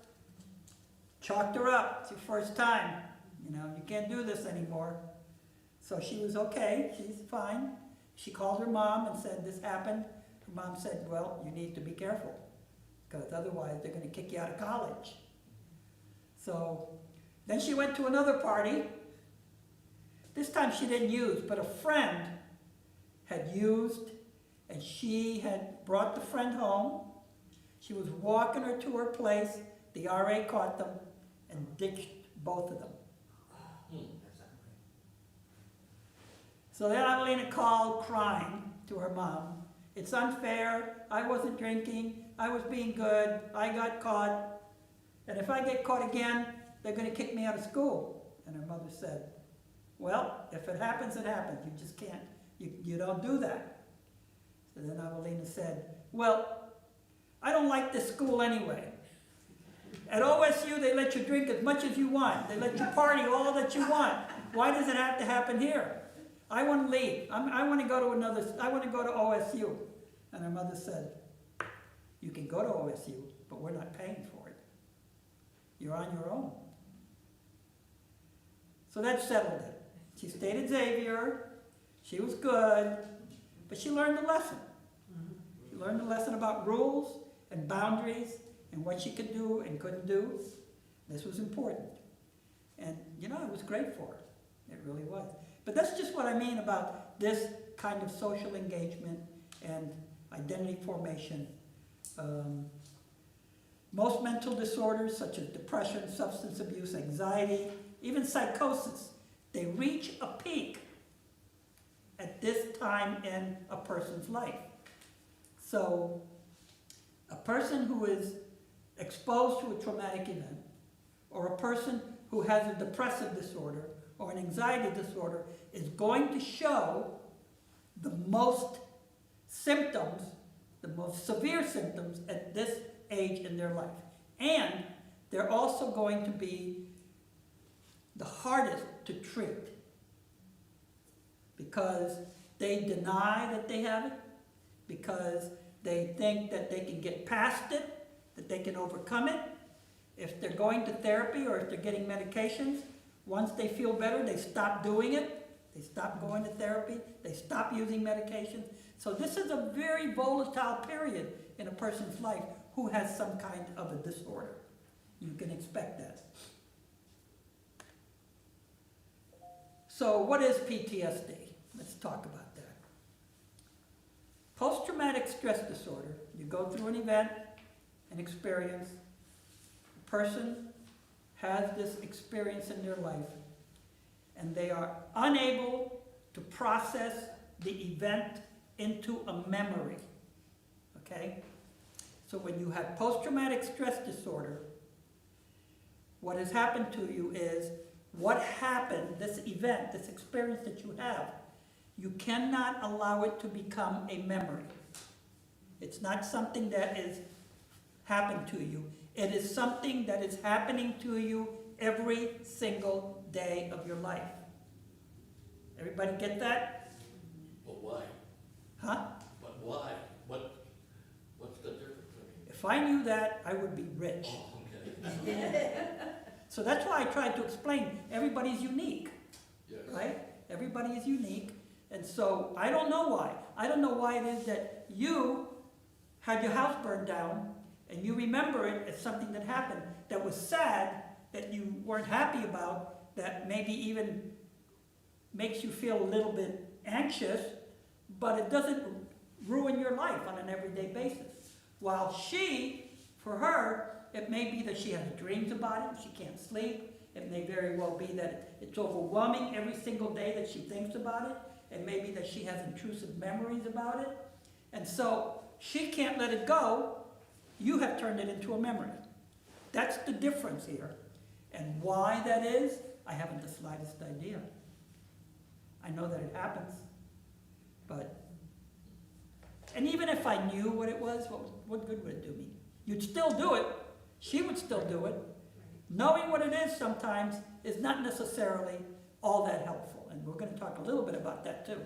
chalked her up. It's your first time. You know, you can't do this anymore. So she was okay, she's fine. She called her mom and said, this happened. Her mom said, well, you need to be careful, because otherwise they're going to kick you out of college. So then she went to another party. This time she didn't use, but a friend had used, and she had brought the friend home. She was walking her to her place. The RA caught them and ditched both of them. So then Adelina called crying to her mom. It's unfair. I wasn't drinking. I was being good. I got caught. And if I get caught again, they're going to kick me out of school. And her mother said, well, if it happens, it happens. You just can't. You don't do that. So then Adelina said, well, I don't like this school anyway. At OSU, they let you drink as much as you want. They let you party all that you want. Why does it have to happen here? I want to leave. I want to go to I want to go to OSU. And her mother said, you can go to OSU, but we're not paying for it. You're on your own. So that settled it. She stayed at Xavier. She was good, but she learned the lesson. She learned the lesson about rules and boundaries and what she could do and couldn't do. This was important. And, you know, it was great for her. It really was. But that's just what I mean about this kind of social engagement and identity formation. Most mental disorders, such as depression, substance abuse, anxiety, even psychosis, they reach a peak at this time in a person's life. So a person who is exposed to a traumatic event, or a person who has a depressive disorder or an anxiety disorder, is going to show the most symptoms, the most severe symptoms at this age in their life. And they're also going to be the hardest to treat, because they deny that they have it, because they think that they can get past it, that they can overcome it. If they're going to therapy or if they're getting medications, once they feel better, they stop doing it. They stop going to therapy. They stop using medications. So this is a very volatile period in a person's life who has some kind of a disorder. You can expect that. So what is PTSD? Let's talk about that. Post-traumatic stress disorder. You go through an event, an experience. A person has this experience in their life, and they are unable to process the event into a memory. Okay? So when you have post-traumatic stress disorder, what has happened to you is what happened, this event, this experience that you have, you cannot allow it to become a memory. It's not something that is happened to you. It is something that is happening to you every single day of your life. Everybody get that? But why? Huh? But why? What's the difference? I mean, If I knew that, I would be rich. oh, okay. So that's why I tried to explain, everybody's unique, Yes. right? Everybody is unique. And so I don't know why. I don't know why it is that you had your house burned down and you remember it as something that happened that was sad, that you weren't happy about, that maybe even makes you feel a little bit anxious, but it doesn't ruin your life on an everyday basis. While she, for her, it may be that she has dreams about it, she can't sleep. It may very well be that it's overwhelming every single day that she thinks about it. It may be that she has intrusive memories about it. And so she can't let it go, You have turned it into a memory. That's the difference here. And why that is, I haven't the slightest idea. I know that it happens, but, and even if I knew what it was, what good would it do me? You'd still do it. She would still do it. Knowing what it is sometimes is not necessarily all that helpful, and we're going to talk a little bit about that too.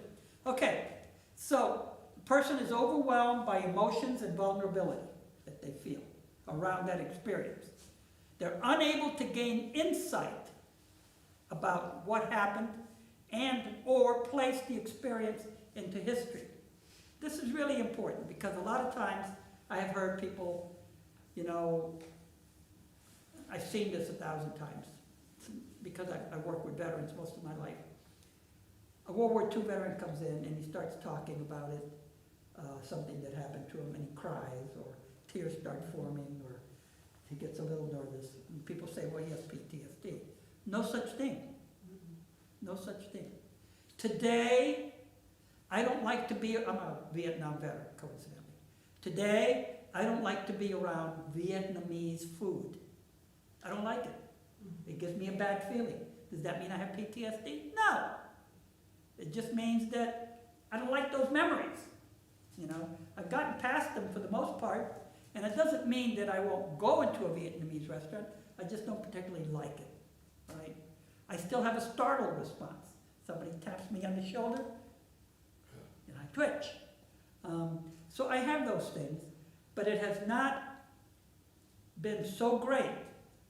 Okay, so the person is overwhelmed by emotions and vulnerability that they feel around that experience. They're unable to gain insight about what happened and or place the experience into history. This is really important because a lot of times I have heard people, I've seen this 1,000 times because I work with veterans most of my life. A World War II veteran comes in and he starts talking about it, something that happened to him, and he cries or tears start forming or he gets a little nervous. And people say, well, he has PTSD. No such thing. No such thing. Today, I don't like to be, I'm a Vietnam veteran, coincidentally. Today, I don't like to be around Vietnamese food. I don't like it. It gives me a bad feeling. Does that mean I have PTSD? No. It just means that I don't like those memories. I've gotten past them for the most part, and it doesn't mean that I won't go into a Vietnamese restaurant. I just don't particularly like it, right? I still have a startled response. Somebody taps me on the shoulder, and I twitch. So I have those things, but it has not been so great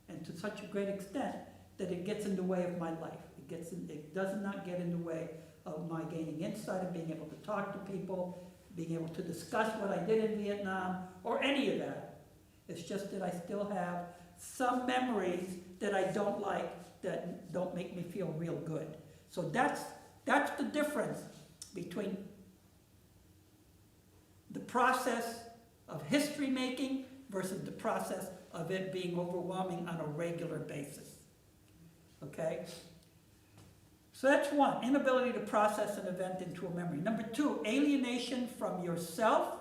and to such a great extent that it gets in the way of my life. It does not get in the way of my gaining insight and being able to talk to people, being able to discuss what I did in Vietnam, or any of that. It's just that I still have some memories that I don't like, that don't make me feel real good. So that's the difference between the process of history making versus the process of it being overwhelming on a regular basis. Okay? So that's one, inability to process an event into a memory. Number two, alienation from yourself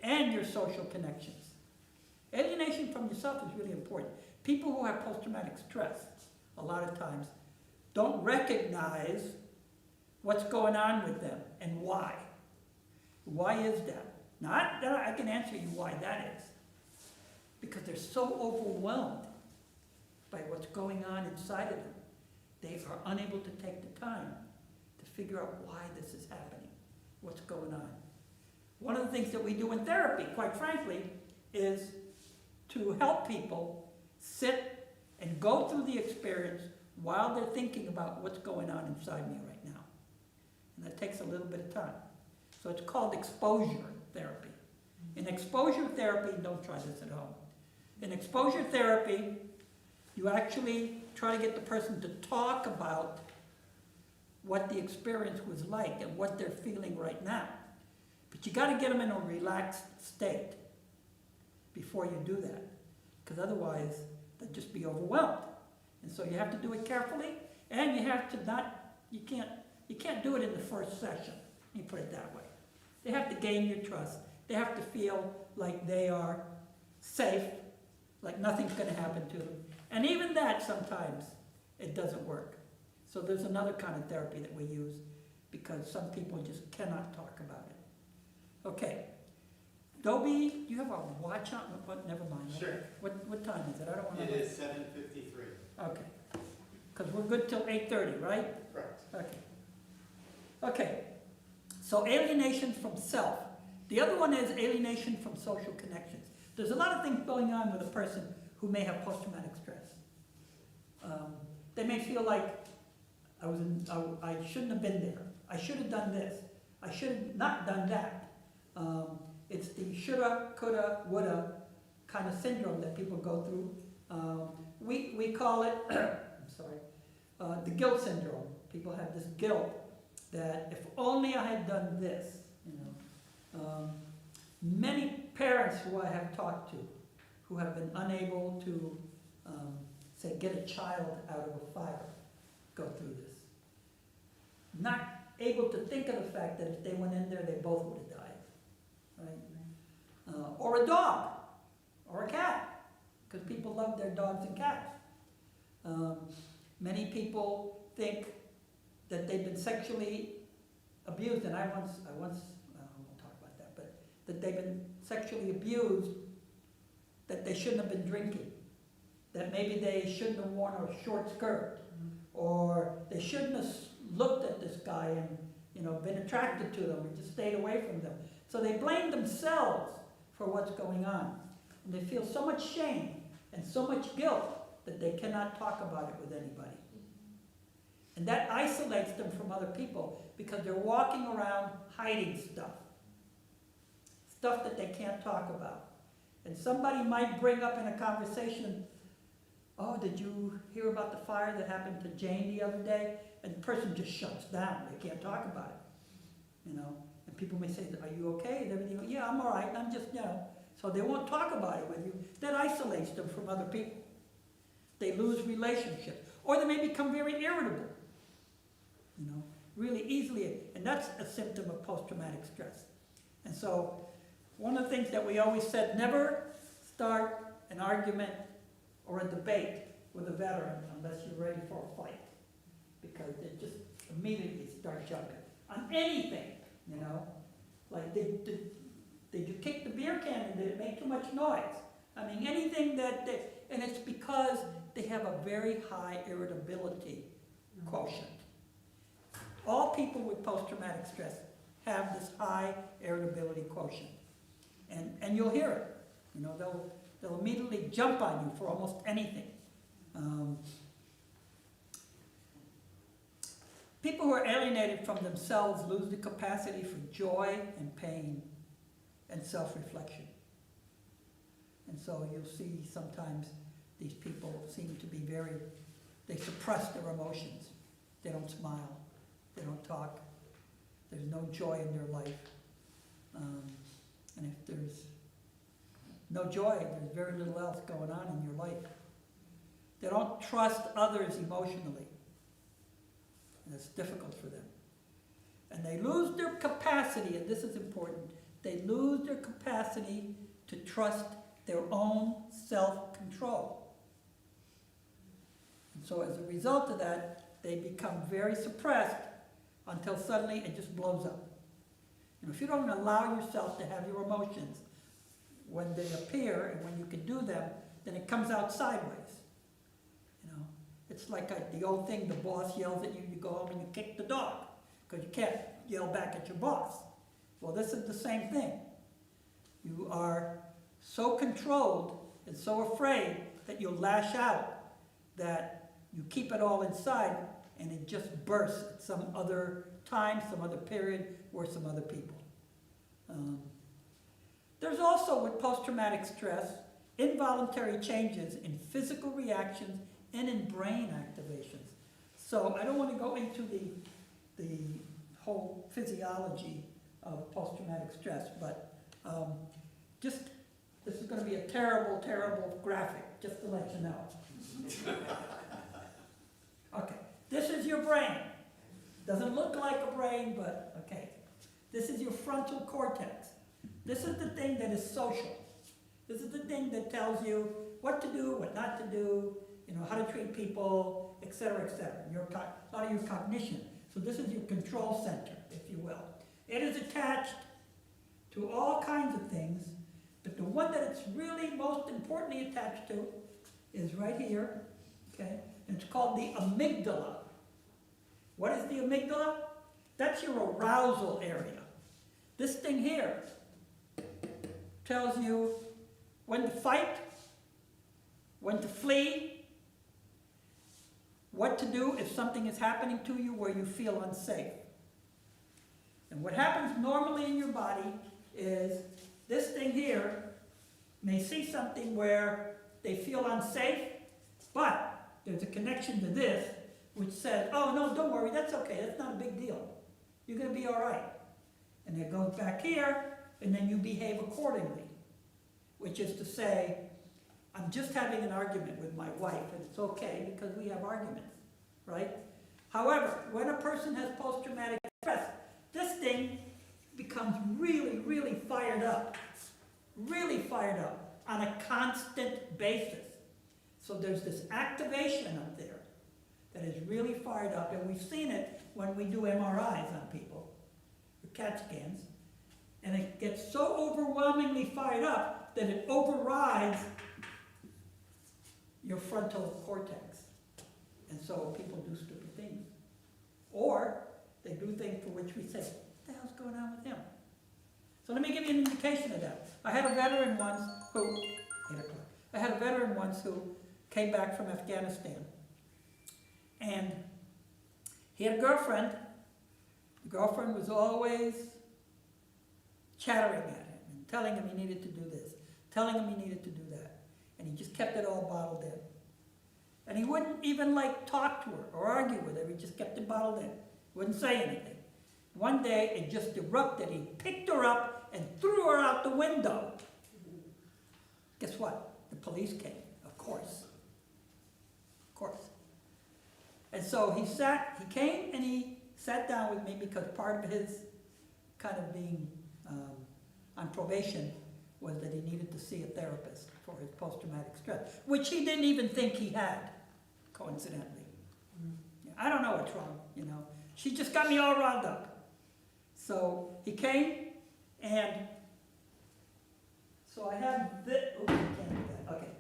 and your social connections. Alienation from yourself is really important. People who have post-traumatic stress, a lot of times, don't recognize what's going on with them and why. Why is that? Now, I can answer you why that is. Because they're so overwhelmed by what's going on inside of them. They are unable to take the time to figure out why this is happening, what's going on. One of the things that we do in therapy, quite frankly, is to help people sit and go through the experience while they're thinking about what's going on inside me right now. And that takes a little bit of time. So it's called exposure therapy. In exposure therapy, don't try this at home. In exposure therapy, you actually try to get the person to talk about what the experience was like and what they're feeling right now. But you got to get them in a relaxed state before you do that, because otherwise they'll just be overwhelmed. And so you have to do it carefully, and you have to you can't do it in the first session. Let me put it that way. They have to gain your trust. They have to feel like they are safe, like nothing's going to happen to them. And even that, sometimes, it doesn't work. So there's another kind of therapy that we use because some people just cannot talk about it. Okay. Dobie, do you have a watch on? Never mind. Sure. What time is it? I don't want to. It is 7:53. Okay. Because we're good till 8:30, right? Correct. Okay. Okay. So alienation from self. The other one is alienation from social connections. There's a lot of things going on with a person who may have post-traumatic stress. They may feel like I shouldn't have been there. I should have done this. I should have not done that. It's the shoulda, coulda, woulda kind of syndrome that people go through. We call it, I'm sorry, the guilt syndrome. People have this guilt that if only I had done this, many parents who I have talked to who have been unable to, say, get a child out of a fire, go through this. Not able to think of the fact that if they went in there, they both would have died, right? Or a dog. or a cat, because people love their dogs and cats. Many people think that they've been sexually abused, and I won't talk about that, but that they've been sexually abused, that they shouldn't have been drinking, that maybe they shouldn't have worn a short skirt, or they shouldn't have looked at this guy and, been attracted to them, or just stayed away from them. So they blame themselves for what's going on. And they feel so much shame and so much guilt that they cannot talk about it with anybody. And that isolates them from other people because they're walking around hiding stuff. Stuff that they can't talk about. And somebody might bring up in a conversation, oh, did you hear about the fire that happened to Jane the other day? And the person just shuts down. They can't talk about it. And people may say, are you okay? Is everything? Yeah, I'm all right. I'm just, So they won't talk about it with you. That isolates them from other people. They lose relationships. Or they may become very irritable. Really easily. And that's a symptom of post-traumatic stress. And so one of the things that we always said, never start an argument or a debate with a veteran unless you're ready for a fight. Because they just immediately start jumping on anything, Like, did you kick the beer can and did it make too much noise? I mean, anything and it's because they have a very high irritability quotient. All people with post-traumatic stress have this high irritability quotient. And you'll hear it. They'll immediately jump on you for almost anything. People who are alienated from themselves lose the capacity for joy and pain and self-reflection. And so you'll see sometimes these people seem to be they suppress their emotions. They don't smile. They don't talk. There's no joy in their life. And if there's no joy, there's very little else going on in your life. They don't trust others emotionally. And it's difficult for them. And they lose their capacity, and this is important, they lose their capacity to trust their own self-control. And so as a result of that, they become very suppressed until suddenly it just blows up. If you don't allow yourself to have your emotions when they appear and when you can do them, then it comes out sideways. It's like the old thing, the boss yells at you, you go home and you kick the dog, because you can't yell back at your boss. Well, this is the same thing. You are so controlled and so afraid that you'll lash out, that you keep it all inside, and it just bursts at some other time, some other period, or some other people. There's also, with post-traumatic stress, involuntary changes in physical reactions and in brain activations. So I don't want to go into the whole physiology of post-traumatic stress, but this is going to be a terrible, terrible graphic, just to let you know. Okay, this is your brain. Doesn't look like a brain, but okay. This is your frontal cortex. This is the thing that is social. This is the thing that tells you what to do, what not to do, how to treat people, etc., etc. A lot of your cognition. So this is your control center, if you will. It is attached to all kinds of things, but the one that it's really most importantly attached to is right here, okay? And it's called the amygdala. What is the amygdala? That's your arousal area. This thing here tells you when to fight, when to flee, what to do if something is happening to you where you feel unsafe. And what happens normally in your body is this thing here may see something where they feel unsafe, but there's a connection to this which says, oh no, don't worry, that's okay, that's not a big deal. You're going to be all right. And it goes back here, and then you behave accordingly, which is to say, I'm just having an argument with my wife, and it's okay because we have arguments, right? However, when a person has post-traumatic stress, this thing becomes really, really fired up. Really fired up. on a constant basis. So there's this activation up there that is really fired up, and we've seen it when we do MRIs on people, or CAT scans, and it gets so overwhelmingly fired up that it overrides your frontal cortex. And so people do stupid things. Or they do things for which we say, what the hell's going on with him? So let me give you an indication of that. I had a veteran once who came back from Afghanistan. And he had a girlfriend. The girlfriend was always chattering at him and telling him he needed to do this, telling him he needed to do that. And he just kept it all bottled in. And he wouldn't even talk to her or argue with her. He just kept it bottled in. Wouldn't say anything. One day it just erupted. He picked her up and threw her out the window. Guess what? The police came, of course. Of course. And so he came and he sat down with me because part of his kind of being on probation was that he needed to see a therapist for his post-traumatic stress, which he didn't even think he had, coincidentally. I don't know what's wrong, She just got me all riled up. So he came, and so I have this. Oh, I can't do that. Okay.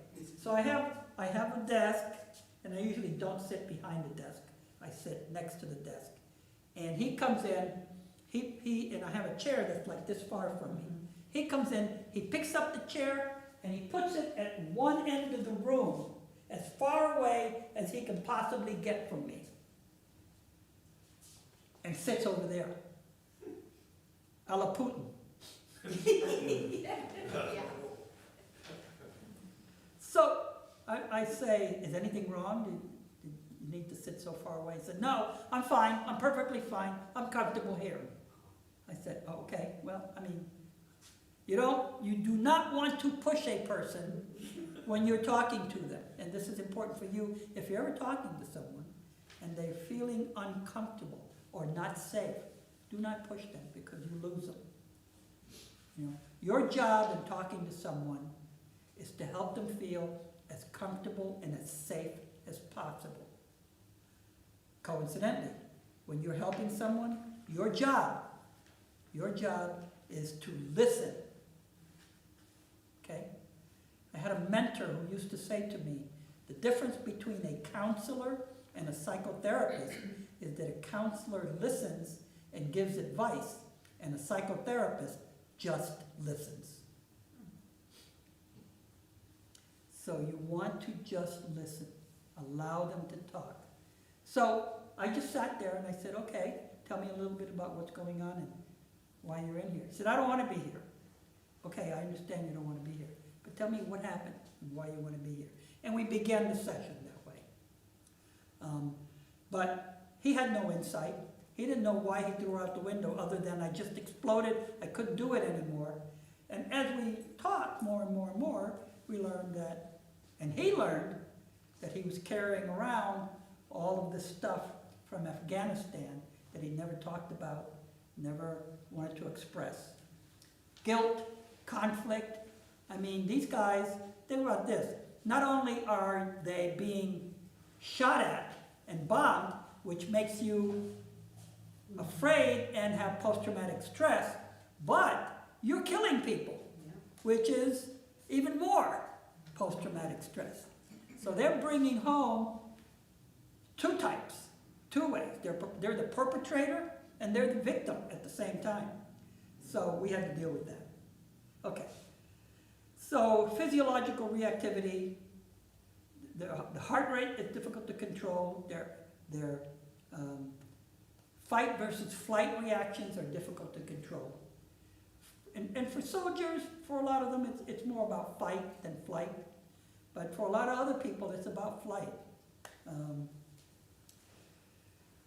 So I have a desk, and I usually don't sit behind the desk. I sit next to the desk. And he comes in, and I have a chair that's like this far from me. He comes in, he picks up the chair, and he puts it at one end of the room, as far away as he can possibly get from me. And sits over there. A la Putin. So I say, is anything wrong? Do you need to sit so far away? He said, no, I'm fine. I'm perfectly fine. I'm comfortable here. I said, oh, okay, well, you do not want to push a person when you're talking to them. And this is important for you. If you're ever talking to someone and they're feeling uncomfortable or not safe, do not push them because you lose them. Your job in talking to someone is to help them feel as comfortable and as safe as possible. Coincidentally, when you're helping someone, your job is to listen. Okay? I had a mentor who used to say to me, the difference between a counselor and a psychotherapist is that a counselor listens and gives advice, and a psychotherapist just listens. So you want to just listen. Allow them to talk. So I just sat there and I said, okay, tell me a little bit about what's going on and why you're in here. He said, I don't want to be here. Okay, I understand you don't want to be here. But tell me what happened and why you want to be here. And we began the session that way. But he had no insight. He didn't know why he threw her out the window other than I just exploded. I couldn't do it anymore. And as we talked more and more and more, we learned that, and he learned that he was carrying around all of this stuff from Afghanistan that he never talked about, never wanted to express. Guilt, conflict. These guys, think about this. Not only are they being shot at and bombed, which makes you afraid and have post-traumatic stress, but you're killing people, which is even more post-traumatic stress. So they're bringing home two types, two ways. They're the perpetrator and they're the victim at the same time. So we had to deal with that. Okay. So physiological reactivity, the heart rate is difficult to control. Their fight versus flight reactions are difficult to control. And for soldiers, for a lot of them, it's more about fight than flight. But for a lot of other people, it's about flight.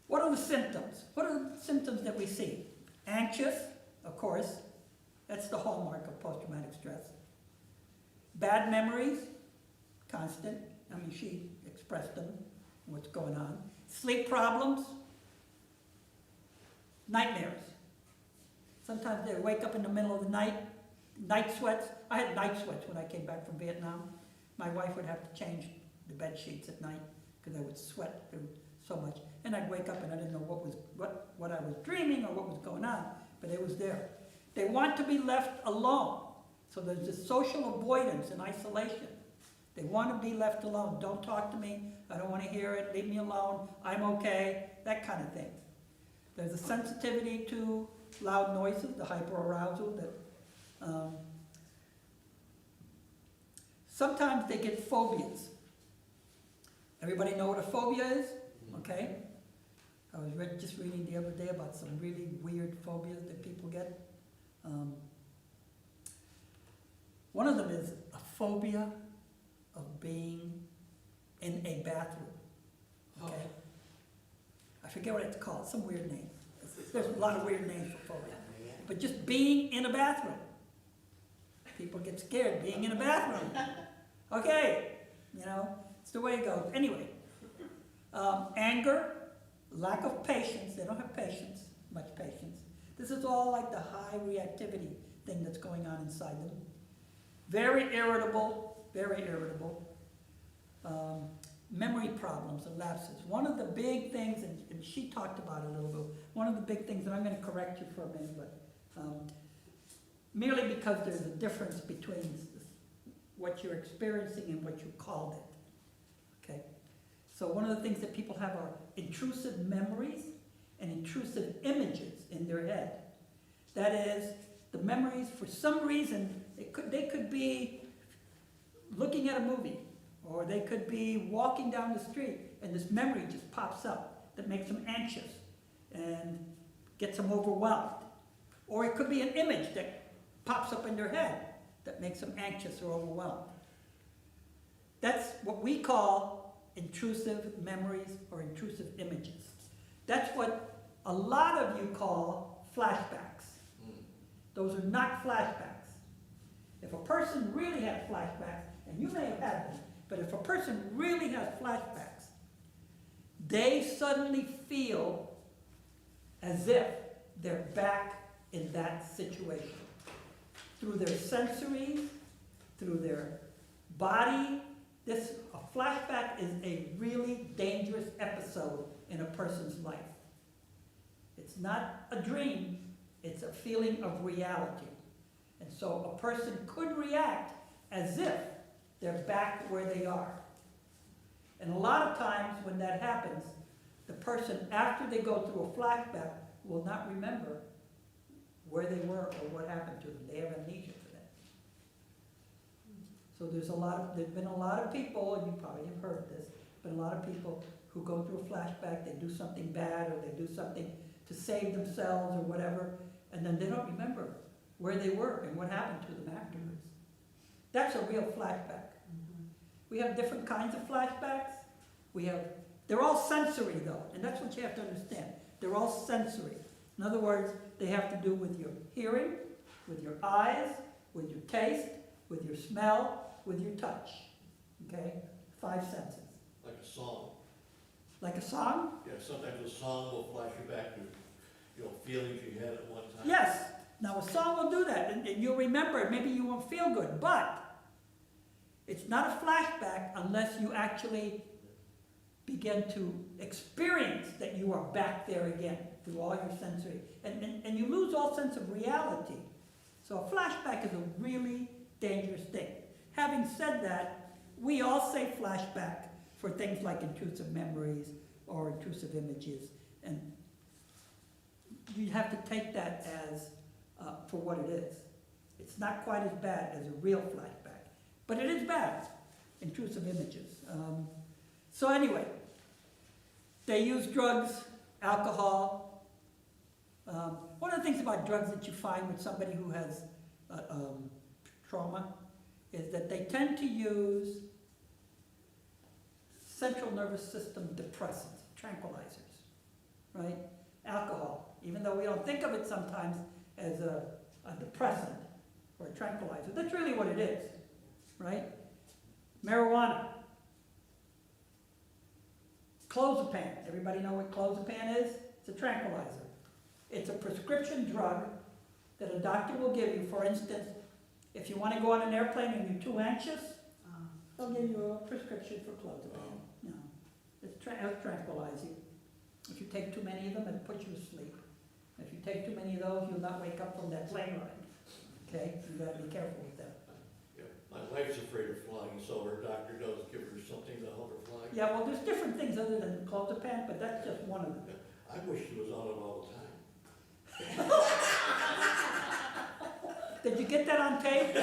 What are the symptoms? What are the symptoms that we see? Anxious, of course. That's the hallmark of post-traumatic stress. Bad memories, constant. She expressed them, what's going on. Sleep problems, nightmares. Sometimes they wake up in the middle of the night, night sweats. I had night sweats when I came back from Vietnam. My wife would have to change the bed sheets at night because I would sweat through so much. And I'd wake up and I didn't know what I was dreaming or what was going on, but it was there. They want to be left alone. So there's this social avoidance and isolation. They want to be left alone. Don't talk to me. I don't want to hear it. Leave me alone. I'm okay. That kind of thing. There's a sensitivity to loud noises, the hyperarousal that sometimes they get phobias. Everybody know what a phobia is? Okay. I was just reading the other day about some really weird phobias that people get. One of them is a phobia of being in a bathroom. Okay? I forget what it's called, some weird name. There's a lot of weird names for phobia. But just being in a bathroom. People get scared being in a bathroom. Okay, you know, it's the way it goes. Anyway, anger, lack of patience. They don't have patience, much patience. This is all like the high reactivity thing that's going on inside them. Very irritable, very irritable. Memory problems and lapses. One of the big things, and she talked about it a little bit, one of the big things, and I'm going to correct you for a minute, but merely because there's a difference between what you're experiencing and what you called it. Okay? So one of the things that people have are intrusive memories and intrusive images in their head. That is, the memories, for some reason, they could be looking at a movie, or they could be walking down the street, and this memory just pops up that makes them anxious and gets them overwhelmed. Or it could be an image that pops up in their head that makes them anxious or overwhelmed. That's what we call intrusive memories or intrusive images. That's what a lot of you call flashbacks. Those are not flashbacks. If a person really has flashbacks, and you may have had them, but if a person really has flashbacks, they suddenly feel as if they're back in that situation. Through their sensories, through their body. A flashback is a really dangerous episode in a person's life. It's not a dream, it's a feeling of reality. And so a person could react as if they're back where they are. And a lot of times when that happens, the person, after they go through a flashback, will not remember where they were or what happened to them. They have amnesia for that. So there's been a lot of people, and you probably have heard this, but a lot of people who go through a flashback, they do something bad or they do something to save themselves or whatever, and then they don't remember where they were and what happened to them afterwards. That's a real flashback. We have different kinds of flashbacks. They're all sensory though, and that's what you have to understand. They're all sensory. In other words, they have to do with your hearing, with your eyes, with your taste, with your smell, with your touch. Okay? 5 senses. Like a song. Like a song? Yeah, sometimes a song will flash you back to, feelings you had at one time. Yes. Now a song will do that, and you'll remember it. Maybe you won't feel good, but it's not a flashback unless you actually begin to experience that you are back there again through all your sensory. And you lose all sense of reality. So a flashback is a really dangerous thing. Having said that, we all say flashback for things like intrusive memories or intrusive images. And you have to take that as for what it is. It's not quite as bad as a real flashback, but it is bad, intrusive images. So anyway, they use drugs, alcohol. One of the things about drugs that you find with somebody who has trauma is that they tend to use central nervous system depressants, tranquilizers, right? Alcohol, even though we don't think of it sometimes as a depressant or a tranquilizer, that's really what it is, right? Marijuana. Clozapam, everybody know what clozapam is? It's a tranquilizer. It's a prescription drug that a doctor will give you. For instance, If you wanna go on an airplane and you're too anxious, Um, they'll give you a prescription for clozapine. No, it'll tranquilize you. If you take too many of them, it'll put you to sleep. If you take too many of those, you'll not wake up from that plane ride. Okay, you gotta be careful with that. Yeah, my wife's afraid of flying, so her doctor does give her something to help her fly. Yeah, well, there's different things other than clozapine, but that's just one of them. I wish she was on it all the time. Did you get that on tape?